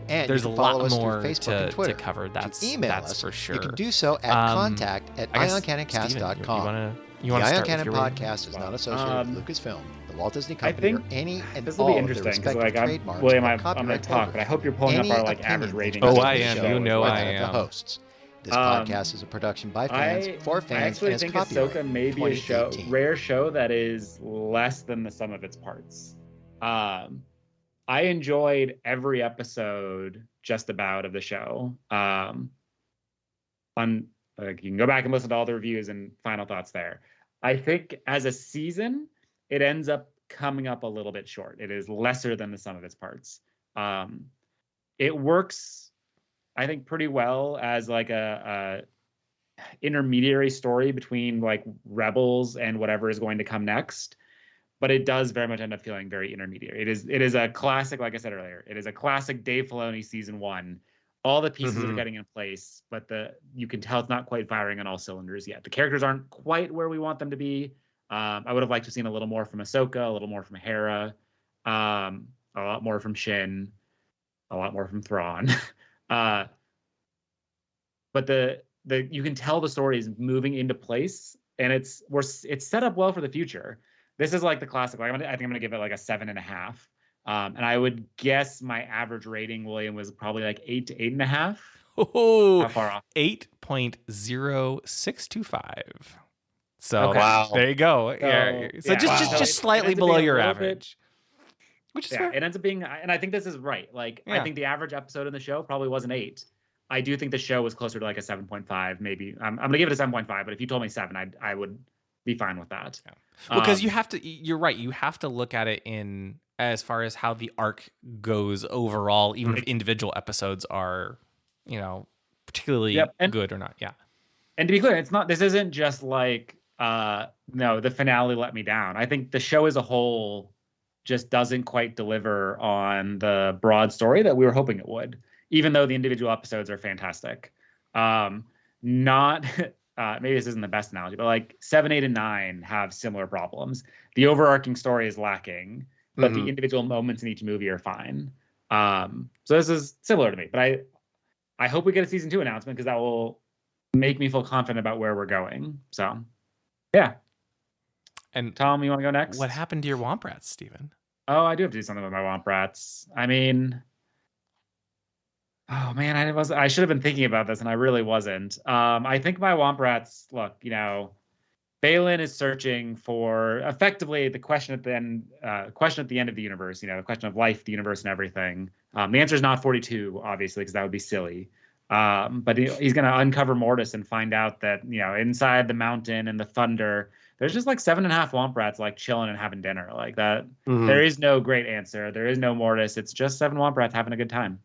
and there's you a can follow lot us through more Facebook and to Twitter. cover. To email That's us, for sure. You can do so at contact at I guess, ioncanoncast.com. Steven, you The want to Ion start Cannon with your podcast is not associated with Lucasfilm, the Walt Disney I Company, or think any and this will all be of their interesting because respective like trademarks William, or I'm going to copyright talk, but I holders. hope you're pulling Any up our like average opinions rating. Oh, expressed I in the am. show You know are I that of am. the hosts. This podcast is a production by fans for I fans actually and is think copyright Ahsoka may be a 2018. rare show that is less than the sum of its parts. I enjoyed every episode just about of the show. You can go back and listen to all the reviews and final thoughts there. I think as a season, it ends up coming up a little bit short. It is lesser than the sum of its parts. It works, I think, pretty well as like a intermediary story between like Rebels and whatever is going to come next. But it does very much end up feeling very intermediary. It is a classic, like I said earlier, it is a classic Dave Filoni season 1. All the pieces are getting in place, but you can tell it's not quite firing on all cylinders yet. The characters aren't quite where we want them to be. I would have liked to have seen a little more from Ahsoka, a little more from Hera, a lot more from Shin, a lot more from Thrawn. But you can tell the story is moving into place, and it's set up well for the future. This is like the classic. I think I'm gonna give it like a 7.5. And I would guess my average rating, William, was probably like 8 to 8.5. Oh, how far off? 8.0625. So Okay. there you go. So yeah. just slightly below your average. Which is fair. It ends up being, and I think this is right. Like I think the average episode in the show probably was an 8. I do think the show was closer to like a 7.5, maybe. I'm gonna give it a 7.5, but if you told me 7, I would be fine with that. Yeah. Well, because you're right. You have to look at it in as far as how the arc goes overall, even if individual episodes are, particularly good or not. Yeah. And to be clear, this isn't just like, no, the finale let me down. I think the show as a whole just doesn't quite deliver on the broad story that we were hoping it would, even though the individual episodes are fantastic. Maybe this isn't the best analogy, but like 7, 8, and 9 have similar problems. The overarching story is lacking, but the individual moments in each movie are fine. So this is similar to me, but I hope we get a season 2 announcement because that will make me feel confident about where we're going. So, yeah. And Tom, you want to go next? What happened to your Womp Rats, Steven? Oh, I do have to do something with my Womp Rats. I mean, oh man, I should have been thinking about this, and I really wasn't. I think my Womp Rats, look, Balin is searching for effectively the question at the end of the universe, the question of life, the universe, and everything. The answer is not 42, obviously, because that would be silly. But he's going to uncover Mortis and find out that, inside the mountain and the thunder, there's just like 7.5 Womp Rats like chilling and having dinner like that. There is no great answer. There is no Mortis. It's just 7 Womp Rats having a good time.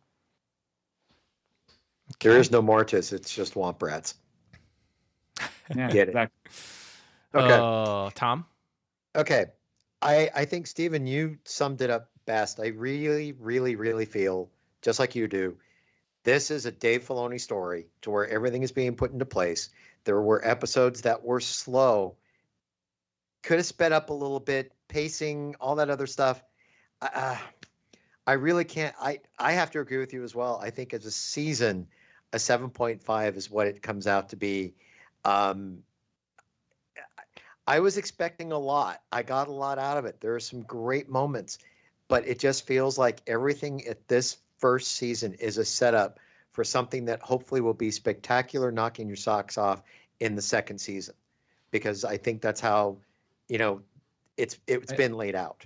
There is no Mortis. It's just Womp Rats. Yeah, Get exactly. Okay. Tom? Okay. I think, Stephen, you summed it up best. I really, really, really feel, just like you do, this is a Dave Filoni story to where everything is being put into place. There were episodes that were slow, could have sped up a little bit, pacing, all that other stuff. I really can't. I have to agree with you as well. I think as a season, a 7.5 is what it comes out to be. Um, I was expecting a lot. I got a lot out of it. There are some great moments, but it just feels like everything at this first season is a setup for something that hopefully will be spectacular, knocking your socks off in the second season, because I think that's how, it's been laid out.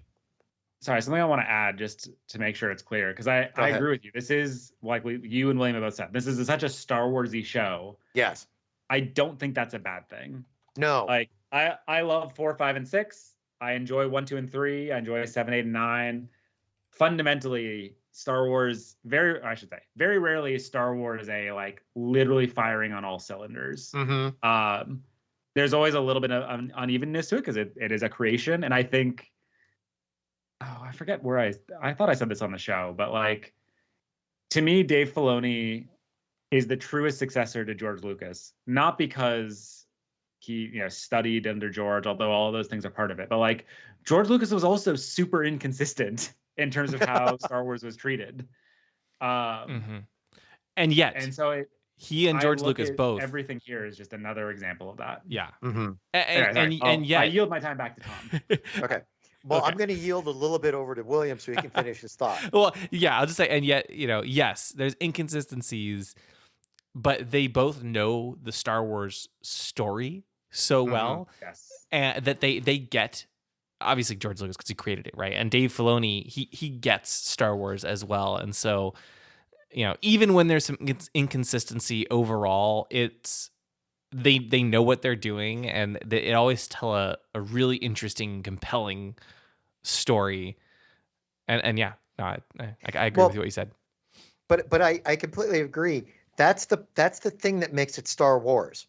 Sorry, something I want to add just to make sure it's clear, because I agree with you. This is like you and William have both said. This is such a Star Warsy show. Yes. I don't think that's a bad thing. No. Like I love 4, 5, and 6. I enjoy 1, 2, and 3. I enjoy 7, 8, and 9. Fundamentally, Star Wars very rarely is Star Wars a like literally firing on all cylinders. Mm-hmm. There's always a little bit of unevenness to it because it is a creation, and I think. Oh, I forget where I thought I said this on the show, but like to me, Dave Filoni is the truest successor to George Lucas, not because he studied under George, although all of those things are part of it, but like George Lucas was also super inconsistent in terms of how Star Wars was treated. And so he and George Lucas both. Everything here is just another example of that. Yeah. Mm-hmm. And yet I yield my time back to Tom. Okay. Well, okay. I'm going to yield a little bit over to William so he can finish his thought. Well, yeah, I'll just say, and yet, yes, there's inconsistencies, but they both know the Star Wars story so well, yes, and that they get, obviously George Lucas because he created it, right? And Dave Filoni, he gets Star Wars as well, and so even when there's some inconsistency overall, it's they know what they're doing, and it always tell a really interesting, compelling story. And yeah, no, I agree with what you said. But I completely agree. That's the thing that makes it Star Wars.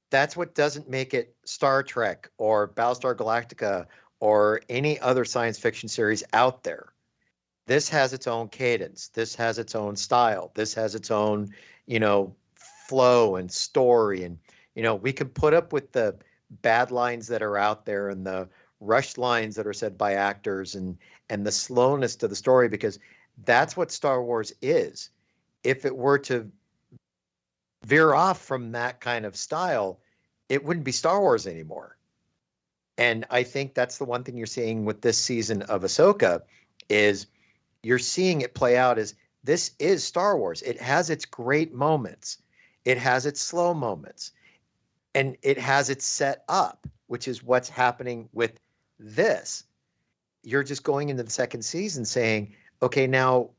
That's what doesn't make it Star Trek or Battlestar Galactica or any other science fiction series out there. This has its own cadence. This has its own style. This has its own, flow and story. And, we can put up with the bad lines that are out there and the rushed lines that are said by actors and the slowness to the story, because that's what Star Wars is. If it were to veer off from that kind of style, it wouldn't be Star Wars anymore. And I think that's the one thing you're seeing with this season of Ahsoka is you're seeing it play out as this is Star Wars. It has its great moments. It has its slow moments. And it has its set up, which is what's happening with this. You're just going into the second season saying, okay, now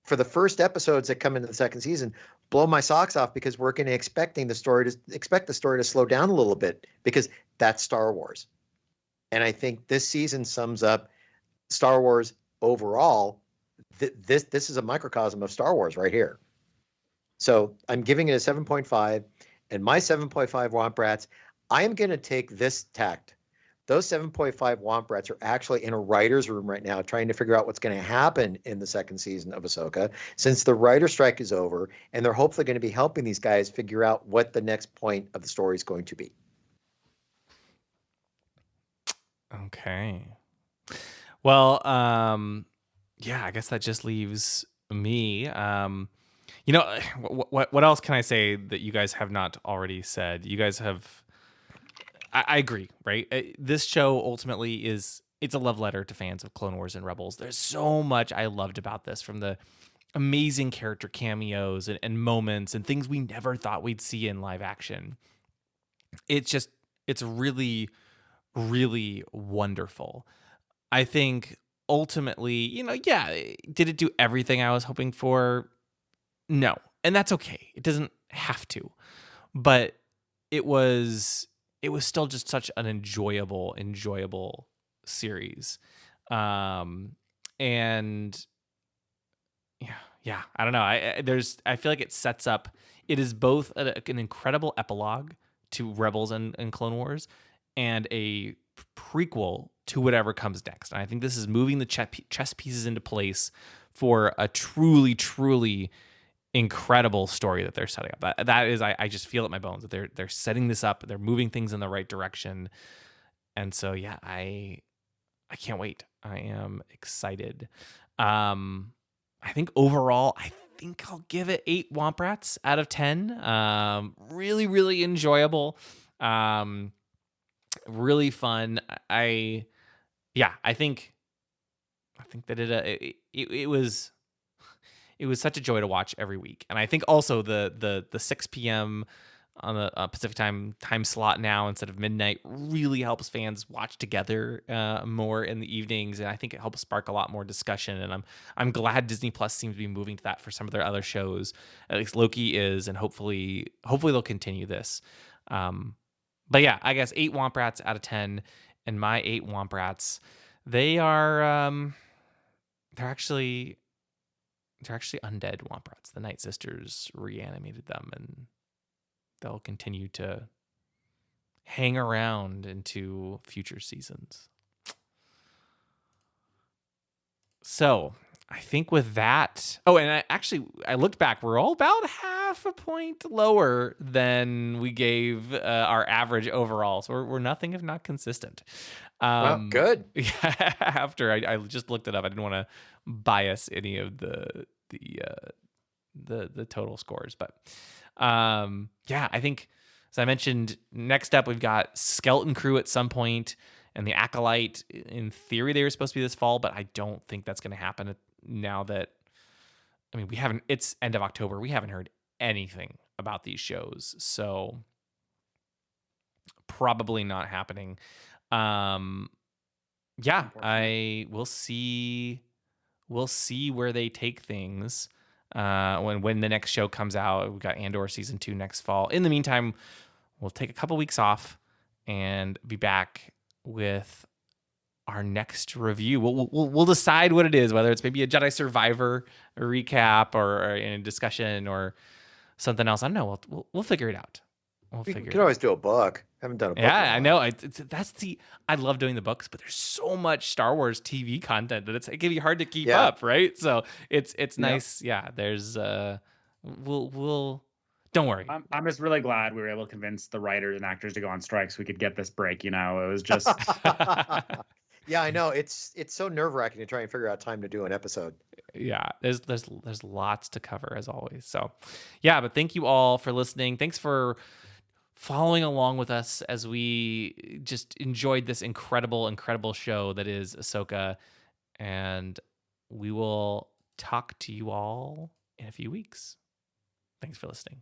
for the first episodes that come into the second season, blow my socks off, because we're going to expect the story to slow down a little bit, because that's Star Wars. And I think this season sums up Star Wars overall. This is a microcosm of Star Wars right here. So I'm giving it a 7.5, and my 7.5 Womp Rats, I am going to take this tact. Those 7.5 Womp Rats are actually in a writer's room right now trying to figure out what's going to happen in the second season of Ahsoka, since the writer strike is over, and they're hopefully going to be helping these guys figure out what the next point of the story is going to be. Okay. Well, yeah, I guess that just leaves me. What else can I say that you guys have not already said? You guys have. I agree, right? This show ultimately it's a love letter to fans of Clone Wars and Rebels. There's so much I loved about this, from the amazing character cameos and moments and things we never thought we'd see in live action. It's really, really wonderful. I think ultimately, did it do everything I was hoping for? No. And that's okay. It doesn't have to. But it was still just such an enjoyable series. And yeah, I don't know. I feel like it sets up, it is both an incredible epilogue to Rebels and Clone Wars, and a prequel to whatever comes next. And I think this is moving the chess pieces into place for a truly, truly incredible story that they're setting up. That is, I just feel it in my bones that they're setting this up. They're moving things in the right direction. And so, yeah, I can't wait. I am excited. I think overall, I think I'll give it 8 Womp Rats out of 10. Really, really enjoyable. Really fun. I think that it was such a joy to watch every week. And I think also the 6 p.m. on the Pacific time slot now instead of midnight really helps fans watch together more in the evenings, and I think it helps spark a lot more discussion. And I'm glad Disney Plus seems to be moving to that for some of their other shows. At least Loki is, and hopefully they'll continue this. But yeah, I guess 8 Womp Rats out of 10, and my 8 Womp Rats, they are they're actually undead Womp Rats. The Night Sisters reanimated them, and they'll continue to hang around into future seasons. So I think with that, and I looked back, we're all about half a point lower than we gave our average overall. So we're nothing if not consistent. Well, good. Yeah, after I just looked it up, I didn't want to bias any of the total scores, but yeah, I think, as I mentioned, next up we've got Skeleton Crew at some point, and the Acolyte. In theory, they were supposed to be this fall, but I don't think that's going to happen now that, I mean, it's end of October. We haven't heard anything about these shows, so probably not happening. Yeah, we'll see where they take things. When the next show comes out. We've got Andor season 2 next fall. In the meantime, we'll take a couple weeks off and be back with our next review. We'll decide what it is, whether it's maybe a Jedi Survivor recap or in a discussion or something else. I don't know. We'll figure it out. We can always do a book. Haven't done a book. Yeah, I know. I love doing the books, but there's so much Star Wars TV content that it can be hard to keep up, right? So it's nice. Yeah, there's we'll don't worry. I'm just really glad we were able to convince the writers and actors to go on strike so we could get this break. It was just Yeah, I know. It's so nerve-wracking to try and figure out time to do an episode. Yeah, there's lots to cover as always. So, yeah, but thank you all for listening. Thanks for following along with us as we just enjoyed this incredible show that is Ahsoka, and we will talk to you all in a few weeks. Thanks for listening.